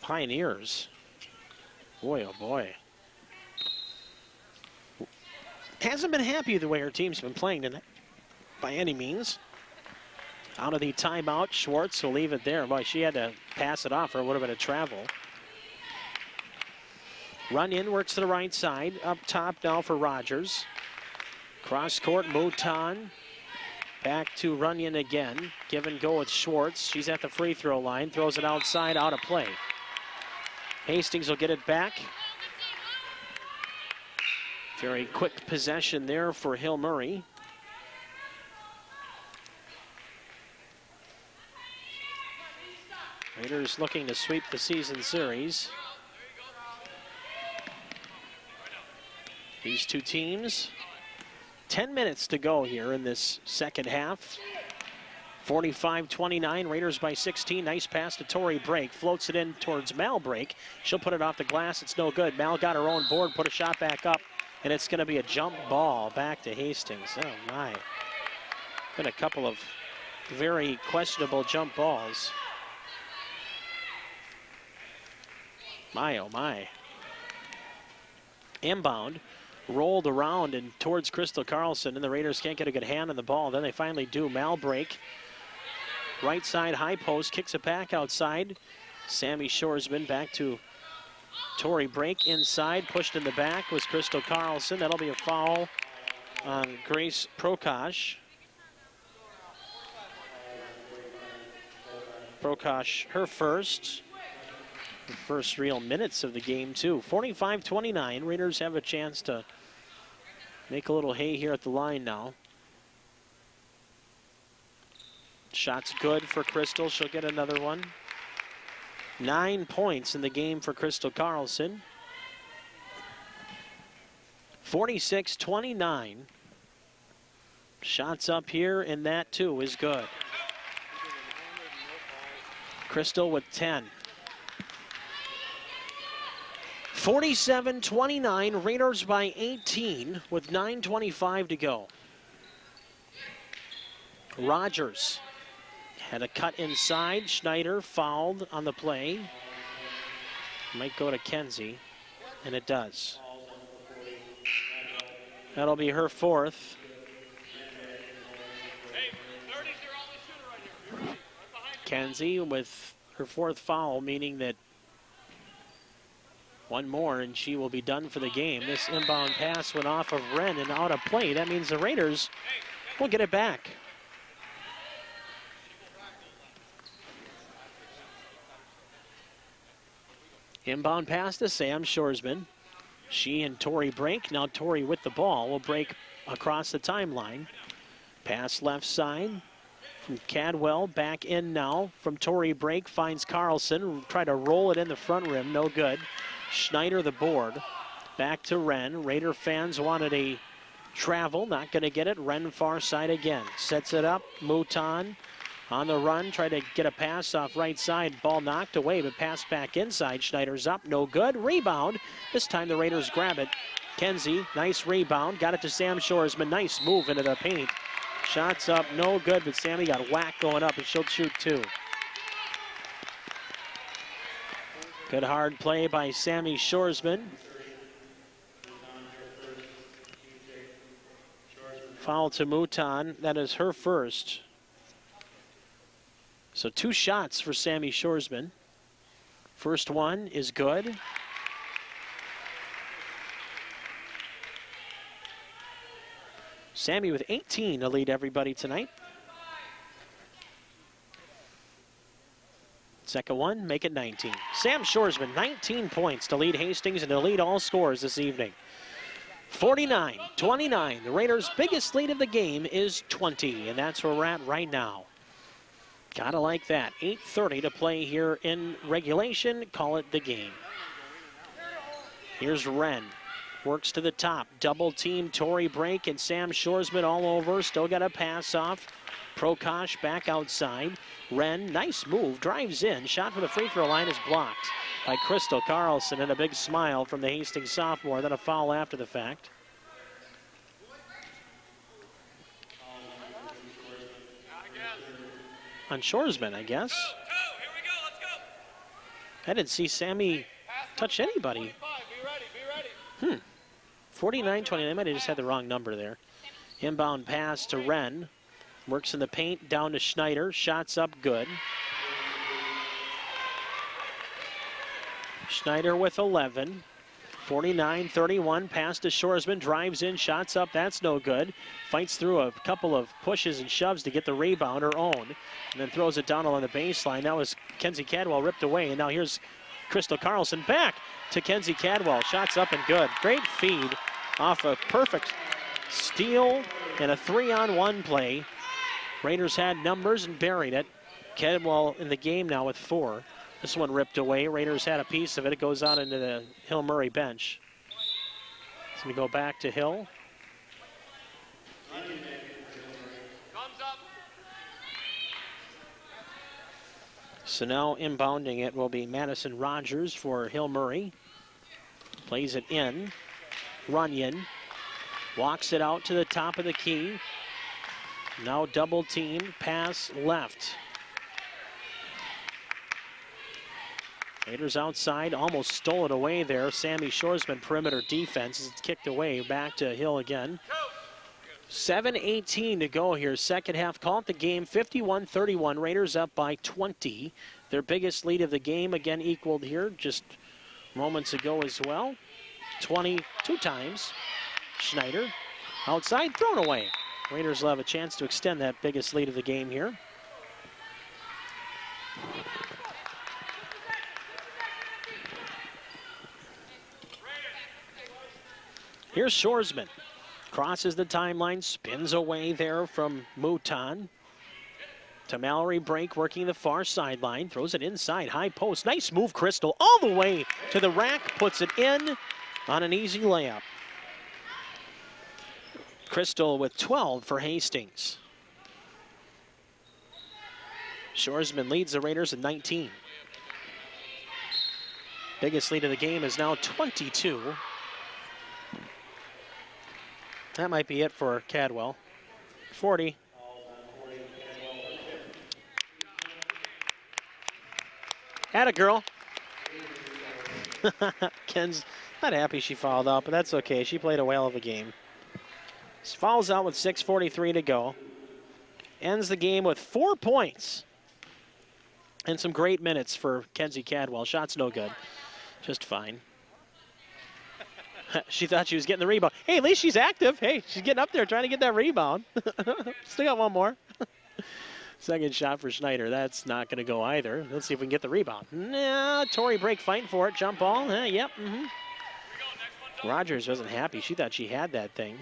Pioneers. Boy, oh boy. Hasn't been happy the way her team's been playing tonight, by any means. Out of the timeout, Schwartz will leave it there. Boy, she had to pass it off or it would have been a travel. Run in, works to the right side. Up top now for Rogers. Cross court, Mouton. Back to Runyon again. Give and go with Schwartz. She's at the free throw line. Throws it outside, out of play. Hastings will get it back. Very quick possession there for Hill Murray. Raiders looking to sweep the season series. These two teams, 10 minutes to go here in this second half. 45-29, Raiders by 16. Nice pass to Tori Brake. Floats it in towards Mal Brake. She'll put it off the glass. It's no good. Mal got her own board, put a shot back up, and it's going to be a jump ball back to Hastings. Oh, my. Been a couple of very questionable jump balls. My, oh, my. Inbound. Rolled around and towards Crystal Carlson, and the Raiders can't get a good hand on the ball. Then they finally do. Mal Brake. Right side high post, kicks it back outside. Sammy Shoresman back to Tori Brake inside. Pushed in the back was Crystal Carlson. That'll be a foul on Grace Prokosh. Prokosh, her first. The first real minutes of the game, too. 45-29. Raiders have a chance to make a little hay here at the line now. Shot's good for Crystal. She'll get another one. 9 points in the game for Crystal Carlson. 46-29. Shots up here, and that, too, is good. Crystal with 10. 47-29, Raiders by 18 with 9:25 to go. Rogers had a cut inside. Schneider fouled on the play. Might go to Kenzie, and it does. That'll be her fourth. Kenzie with her fourth foul, meaning that one more and she will be done for the game. This inbound pass went off of Wren and out of play. That means the Raiders will get it back. Inbound pass to Sam Shoresman. She and Tori Brake. Now Tori with the ball will break across the timeline. Pass left side from Cadwell. Back in now from Tori Brake. Finds Carlson. Try to roll it in the front rim. No good. Schneider the board. Back to Wren. Raider fans wanted a travel. Not going to get it. Wren far side again. Sets it up. Mouton on the run. Try to get a pass off right side. Ball knocked away, but pass back inside. Schneider's up. No good. Rebound. This time the Raiders grab it. Kenzie, nice rebound. Got it to Sam Shoresman. Nice move into the paint. Shots up. No good, but Sammy got whacked going up, and she'll shoot two. Good hard play by Sammy Shoresman. Foul to Mouton. That is her first. So 2 shots for Sammy Shoresman. First one is good. Sammy with 18 to lead everybody tonight. Second one, make it 19. Sam Shoresman, 19 points to lead Hastings and to lead all scores this evening. 49-29. The Raiders' biggest lead of the game is 20, and that's where we're at right now. Gotta like that. 8:30 to play here in regulation. Call it the game. Here's Wren. Works to the top. Double team Tori Brake and Sam Shoresman all over. Still got a pass off. Prokosh back outside. Wren, nice move, drives in. Shot from the free throw line is blocked by Crystal Carlson, and a big smile from the Hastings sophomore. Then a foul after the fact. On Shoresman, I guess. I didn't see Sammy touch anybody. 49-20, they might have just had the wrong number there. Inbound pass to Wren. Works in the paint, down to Schneider. Shots up, good. Schneider with 11. 49-31, pass to Shoresman, drives in, shots up, that's no good. Fights through a couple of pushes and shoves to get the rebound, her own, and then throws it down along the baseline. That was Kenzie Cadwell ripped away, and now here's Crystal Carlson back to Kenzie Cadwell. Shots up and good. Great feed off a perfect steal and a 3-on-1 play. Raiders had numbers and buried it. Cadwell in the game now with 4. This one ripped away. Raiders had a piece of it. It goes out into the Hill Murray bench. It's going to go back to Hill. So now inbounding it will be Madison Rogers for Hill Murray. Plays it in. Runyon walks it out to the top of the key. Now double team, pass left. Raiders outside, almost stole it away there. Sammy Shoresman, perimeter defense. It's kicked away, back to Hill again. 7:18 to go here, second half. Call it the game, 51-31. Raiders up by 20. Their biggest lead of the game, again equaled here just moments ago as well. 22 times. Schneider, outside, thrown away. Raiders will have a chance to extend that biggest lead of the game here. Here's Shoresman. Crosses the timeline, spins away there from Mouton. To Mallory, break, working the far sideline. Throws it inside, high post. Nice move, Crystal, all the way to the rack. Puts it in on an easy layup. Crystal with 12 for Hastings. Shoresman leads the Raiders at 19. Biggest lead of the game is now 22. That might be it for Cadwell. 40. Atta girl. Ken's not happy she fouled out, but that's okay. She played a whale of a game. She fouls out with 6:43 to go. Ends the game with 4 points. And some great minutes for Kenzie Cadwell. Shots no good. Just fine. She thought she was getting the rebound. Hey, at least she's active. Hey, she's getting up there trying to get that rebound. Still got one more. Second shot for Schneider. That's not going to go either. Let's see if we can get the rebound. Nah, Tori break fighting for it. Jump ball. Yep. Rogers wasn't happy. She thought she had that thing.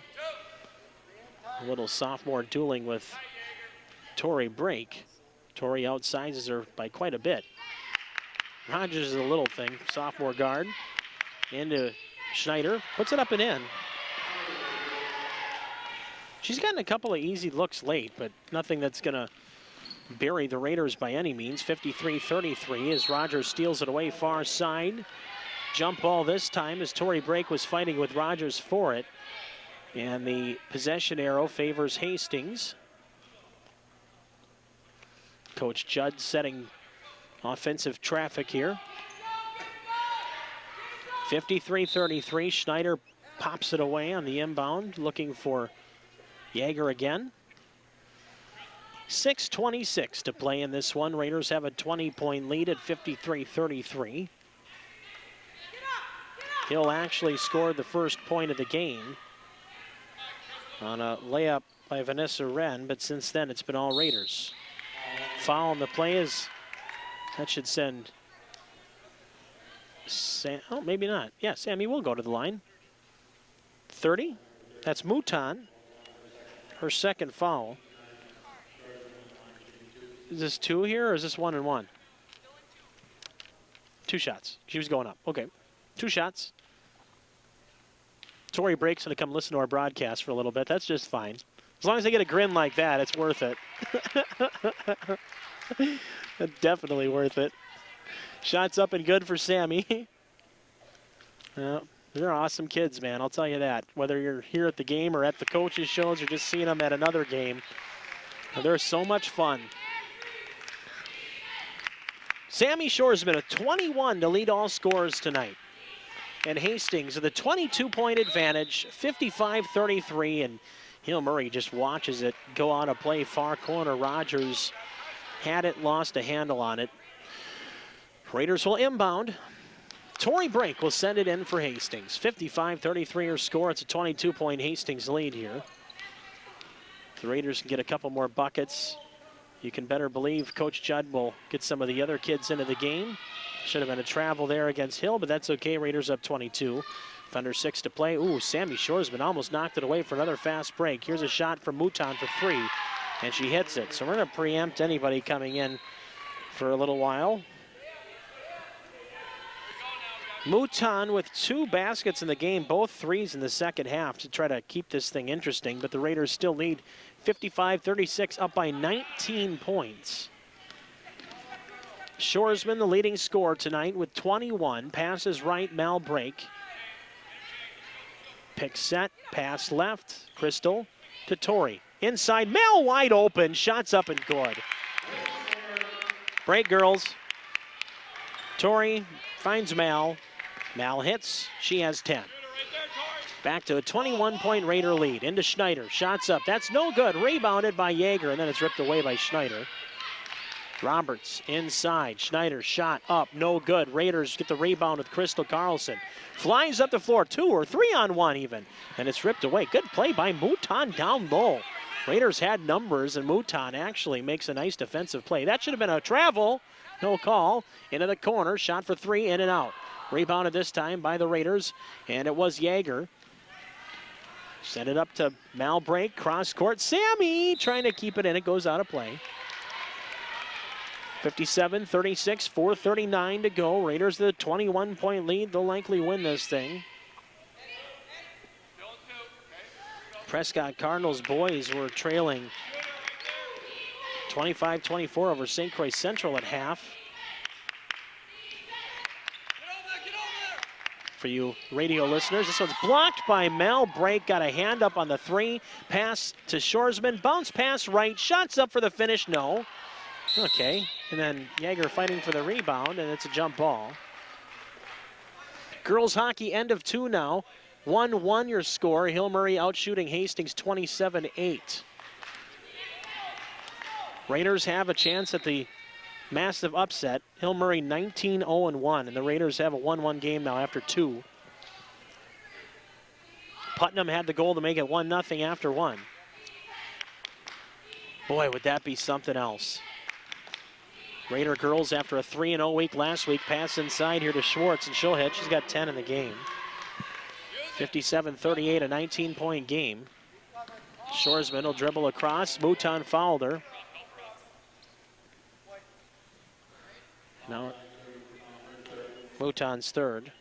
A little sophomore dueling with Tori break. Tori outsizes her by quite a bit. Rogers is a little thing. Sophomore guard. Into Schneider. Puts it up and in. She's gotten a couple of easy looks late, but nothing that's going to bury the Raiders by any means. 53-33 as Rogers steals it away far side. Jump ball this time as Tori Brake was fighting with Rogers for it. And the possession arrow favors Hastings. Coach Judd setting offensive traffic here. 53-33, Schneider pops it away on the inbound, looking for Yeager again. 6:26 to play in this one. Raiders have a 20-point lead at 53-33. Hill actually scored the first point of the game on a layup by Vanessa Wren, but since then it's been all Raiders. Foul on the play is, that should send oh, maybe not. Yeah, Sammy will go to the line. 30. That's Mouton. Her second foul. Is this 2 here or is this 1 and 1? 2 shots. She was going up. Okay. 2 shots. Tori Brake's going to come listen to our broadcast for a little bit. That's just fine. As long as they get a grin like that, it's worth it. Definitely worth it. Shots up and good for Sammy. Well, they're awesome kids, man. I'll tell you that. Whether you're here at the game or at the coaches' shows or just seeing them at another game, they're so much fun. Sammy Shoresman with 21 to lead all scorers tonight. And Hastings with a 22-point advantage, 55-33, and Hill Murray just watches it go out of play. Far corner, Rogers had it, lost a handle on it. Raiders will inbound. Torrey Brink will send it in for Hastings. 55-33 her score. It's a 22-point Hastings lead here. If the Raiders can get a couple more buckets, you can better believe Coach Judd will get some of the other kids into the game. Should have been a travel there against Hill, but that's okay. Raiders up 22. Under 6 to play. Ooh, Sammy Shoresman almost knocked it away for another fast break. Here's a shot from Mouton for 3, and she hits it. So we're going to preempt anybody coming in for a little while. Mouton with 2 baskets in the game, both threes in the second half to try to keep this thing interesting, but the Raiders still lead 55-36, up by 19 points. Shoresman, the leading scorer tonight with 21. Passes right, Mal Brake. Pick set, pass left. Crystal to Torrey. Inside, Mal wide open. Shots up and good. Break, girls. Torrey finds Mal. Mal hits. She has 10. Back to a 21-point Raider lead. Into Schneider. Shots up. That's no good. Rebounded by Yeager, and then it's ripped away by Schneider. Roberts inside. Schneider shot up. No good. Raiders get the rebound with Crystal Carlson. Flies up the floor. 2 or 3 on 1 even. And it's ripped away. Good play by Mouton down low. Raiders had numbers, and Mouton actually makes a nice defensive play. That should have been a travel. No call. Into the corner. Shot for 3. In and out. Rebounded this time by the Raiders, and it was Yeager. Send it up to Mal Brake, cross court. Sammy trying to keep it in. It goes out of play. 57-36, 4:39 to go. Raiders the 21-point lead. They'll likely win this thing. Prescott Cardinals boys were trailing 25-24 over St. Croix Central at half. For you radio listeners, this one's blocked by Mal Brake. Got a hand up on the 3. Pass to Shoresman. Bounce pass right. Shots up for the finish. No. Okay. And then Yeager fighting for the rebound, and it's a jump ball. Girls hockey end of 2 now. 1-1 your score. Hill Murray out shooting Hastings 27-8. Raiders have a chance at the massive upset. Hill Murray 19-0-1, and the Raiders have a 1-1 game now after 2. Putnam had the goal to make it 1-0 after 1. Boy, would that be something else. Raider girls, after a 3-0 week last week, pass inside here to Schwartz, and she'll hit. She's got 10 in the game. 57-38, a 19-point game. Shoresman will dribble across. Mouton fouled her. Now, Mouton's third.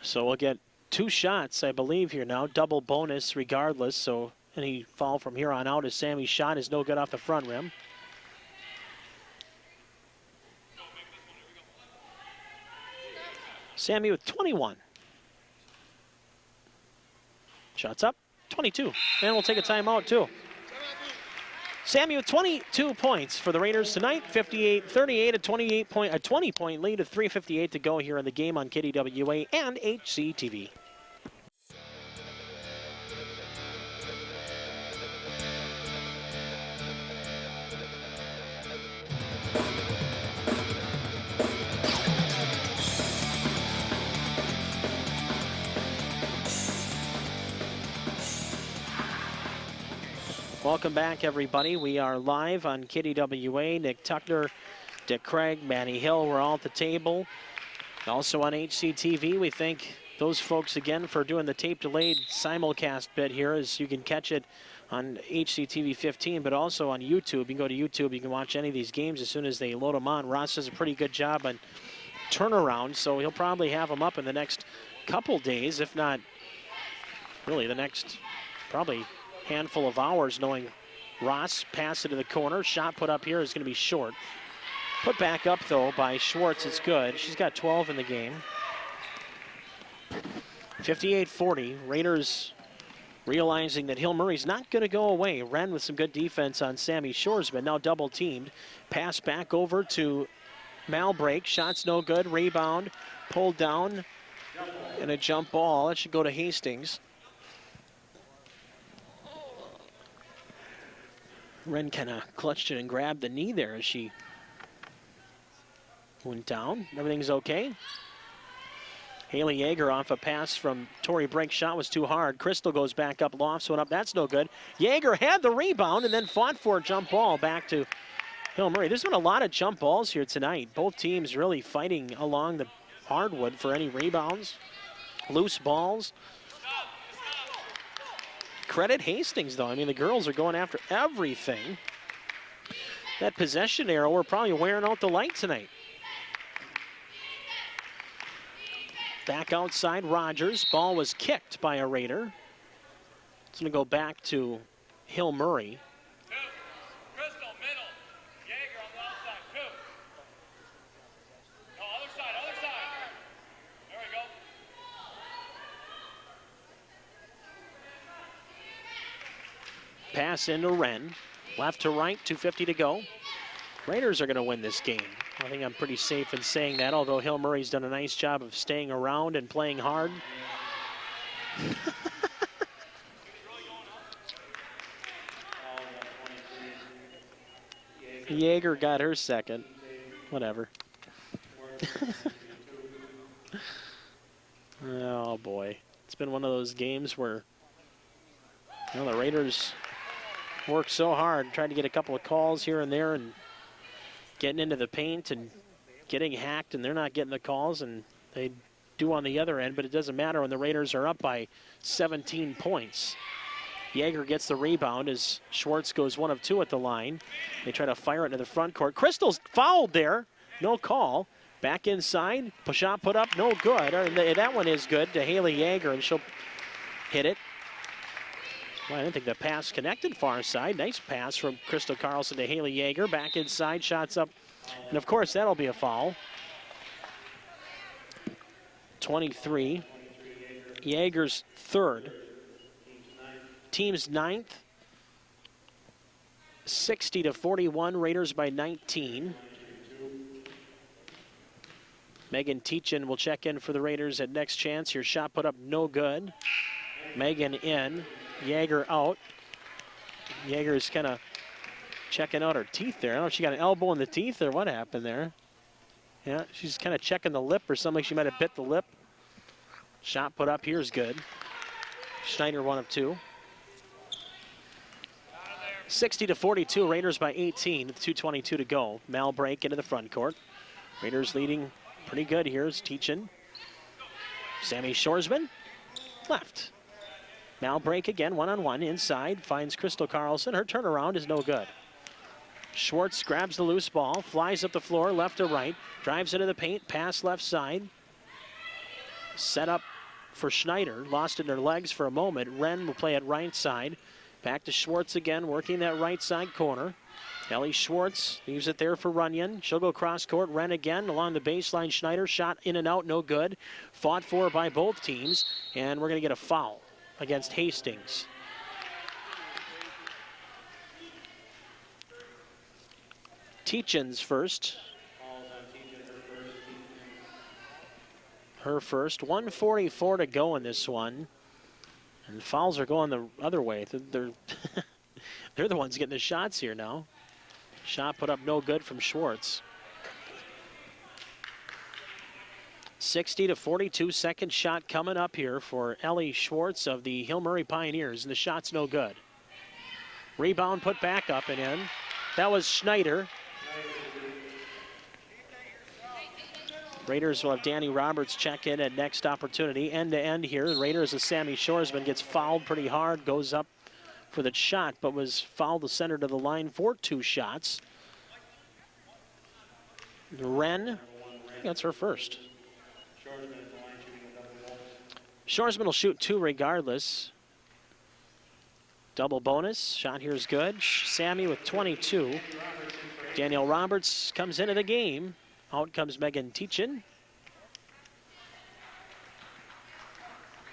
So we'll get 2 shots, I believe, here now. Double bonus regardless, so any foul from here on out as Sammy's shot is no good off the front rim. Sammy with 21. Shots up, 22. And we'll take a timeout too. Sammy with 22 points for the Raiders tonight. 58-38, a 20-point lead of 3:58 to go here in the game on KDWA and HCTV. Welcome back, everybody. We are live on KDWA. Nick Tuckner, Dick Craig, Manny Hill, we're all at the table. Also on HCTV, we thank those folks again for doing the tape-delayed simulcast bit here, as you can catch it on HCTV 15, but also on YouTube. You can go to YouTube, you can watch any of these games as soon as they load them on. Ross does a pretty good job on turnaround, so he'll probably have them up in the next couple days, if not really the next probably handful of hours, knowing Ross pass it to the corner. Shot put up here is going to be short. Put back up, though, by Schwartz. It's good. She's got 12 in the game. 58-40. Raiders realizing that Hill Murray's not going to go away. Wren with some good defense on Sammy Shoresman, now double teamed. Pass back over to Malbrake, shot's no good, rebound, pulled down, and a jump ball. That should go to Hastings. Wren kind of clutched it and grabbed the knee there as she went down. Everything's okay. Haley Yeager off a pass from Tori Brink. Shot was too hard. Crystal goes back up, lofts one up. That's no good. Yeager had the rebound and then fought for a jump ball back to Hill Murray. There's been a lot of jump balls here tonight. Both teams really fighting along the hardwood for any rebounds, loose balls. Credit Hastings, though. I mean, the girls are going after everything. That possession arrow, we're probably wearing out the light tonight. Back outside, Rogers. Ball was kicked by a Raider. It's going to go back to Hill Murray. Crystal, middle. Yeager on the outside, 2. No, other side. There we go. Pass into Wren. Left to right, 2:50 to go. Raiders are going to win this game. I think I'm pretty safe in saying that, although Hill Murray's done a nice job of staying around and playing hard. Yeager got her second. Whatever. Oh, boy. It's been one of those games where the Raiders worked so hard, tried to get a couple of calls here and there and getting into the paint and getting hacked, and they're not getting the calls, and they do on the other end, but it doesn't matter when the Raiders are up by 17 points. Yeager gets the rebound as Schwartz goes 1 of 2 at the line. They try to fire it into the front court. Crystal's fouled there. No call. Back inside. Shot put up. No good. That one is good to Haley Yeager, and she'll hit it. Well, I didn't think the pass connected far side. Nice pass from Crystal Carlson to Haley Yeager. Back inside, shots up. And, of course, that'll be a foul. 23. Yeager's 3rd. Team's 9th. 60-41. Raiders by 19. Megan Teachin will check in for the Raiders at next chance. Your shot put up no good. Megan in. Yeager out. Yeager's kind of checking out her teeth there. I don't know if she got an elbow in the teeth or what happened there. Yeah, she's kind of checking the lip or something. She might have bit the lip. Shot put up here is good. Schneider 1 of 2. 60-42, Raiders by 18 with 2:22 to go. Malbrake into the front court. Raiders leading pretty good here is Teachin. Sammy Shoresman, left. Malbrake again, one-on-one, inside, finds Crystal Carlson. Her turnaround is no good. Schwartz grabs the loose ball, flies up the floor, left to right, drives into the paint, pass left side. Set up for Schneider, lost in her legs for a moment. Wren will play at right side. Back to Schwartz again, working that right side corner. Ellie Schwartz leaves it there for Runyon. She'll go cross court. Wren again along the baseline. Schneider shot in and out, no good. Fought for by both teams, and we're going to get a foul against Hastings. Teachin's first. Her first. 1:44 to go in this one. And fouls are going the other way. They're they're the ones getting the shots here now. Shot put up no good from Schwartz. 60-42, second shot coming up here for Ellie Schwartz of the Hill Murray Pioneers, and the shot's no good. Rebound put back up and in. That was Schneider. Raiders will have Danny Roberts check in at next opportunity. End to end here. The Raiders of Sammy Shoresman gets fouled pretty hard, goes up for the shot, but was fouled the center to the line for 2 shots. Wren, that's her first. Shoresman will shoot 2 regardless. Double bonus. Shot here is good. Sammy with 22. Danielle Roberts comes into the game. Out comes Megan Teachin.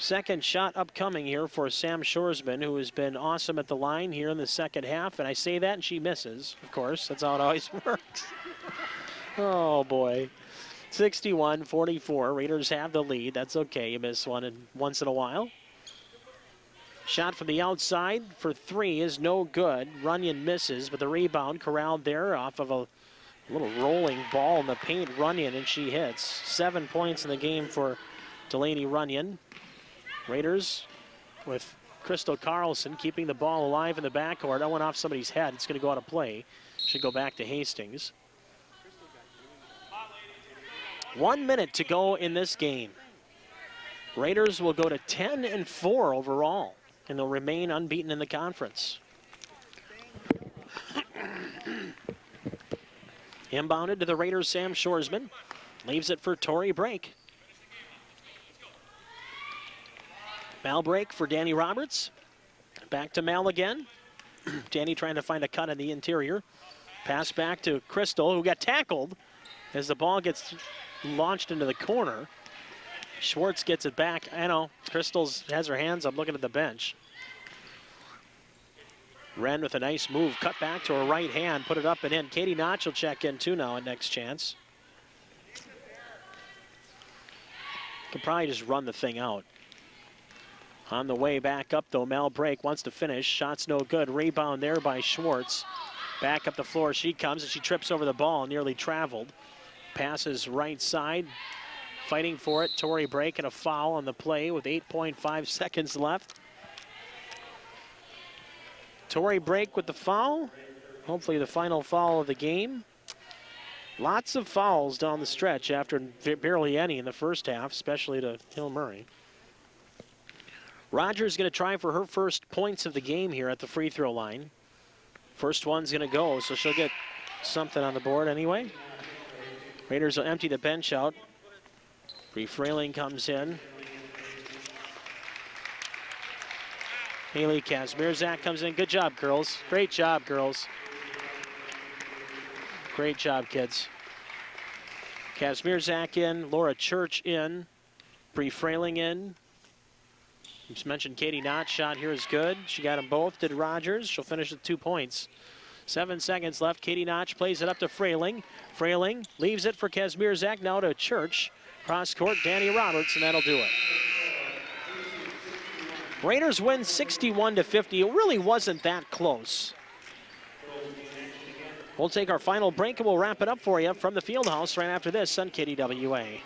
Second shot upcoming here for Sam Shoresman, who has been awesome at the line here in the second half. And I say that and she misses, of course. That's how it always works. Oh, boy. 61-44. Raiders have the lead. That's okay. You miss one once in a while. Shot from the outside for three is no good. Runyon misses, but the rebound corralled there off of a little rolling ball in the paint. Runyon, and she hits. 7 points in the game for Delaney Runyon. Raiders with Crystal Carlson keeping the ball alive in the backcourt. That went off somebody's head. It's going to go out of play. Should go back to Hastings. 1 minute to go in this game. Raiders will go to 10-4 overall, and they'll remain unbeaten in the conference. Inbounded to the Raiders, Sam Shoresman. Leaves it for Tori Brake. Mal Brake for Danny Roberts. Back to Mal again. Danny trying to find a cut in the interior. Pass back to Crystal, who got tackled as the ball gets launched into the corner. Schwartz gets it back. I know, Crystal has her hands up looking at the bench. Wren with a nice move, cut back to her right hand, put it up and in. Katie Notch will check in too now at next chance. Could probably just run the thing out. On the way back up though, Mal Brake wants to finish. Shot's no good. Rebound there by Schwartz. Back up the floor she comes, and she trips over the ball, nearly traveled. Passes right side. Fighting for it, Tori Brake, and a foul on the play with 8.5 seconds left. Tori Brake with the foul. Hopefully the final foul of the game. Lots of fouls down the stretch after barely any in the first half, especially to Hill Murray. Rogers going to try for her first points of the game here at the free throw line. First one's going to go, so she'll get something on the board anyway. Raiders will empty the bench out. Bree Frayling comes in. Haley Kazmierzak comes in. Good job, girls. Great job, girls. Great job, kids. Kazmierzak in. Laura Church in. Bree Frayling in. Just mentioned Katie Knott. Shot here is good. She got them both. Did Rogers. She'll finish with 2 points. 7 seconds left. Katie Notch plays it up to Frayling. Frayling leaves it for Kazmierzak. Now to Church. Cross court, Danny Roberts, and that'll do it. Raiders win 61-50. It really wasn't that close. We'll take our final break and we'll wrap it up for you from the Fieldhouse right after this on KDWA.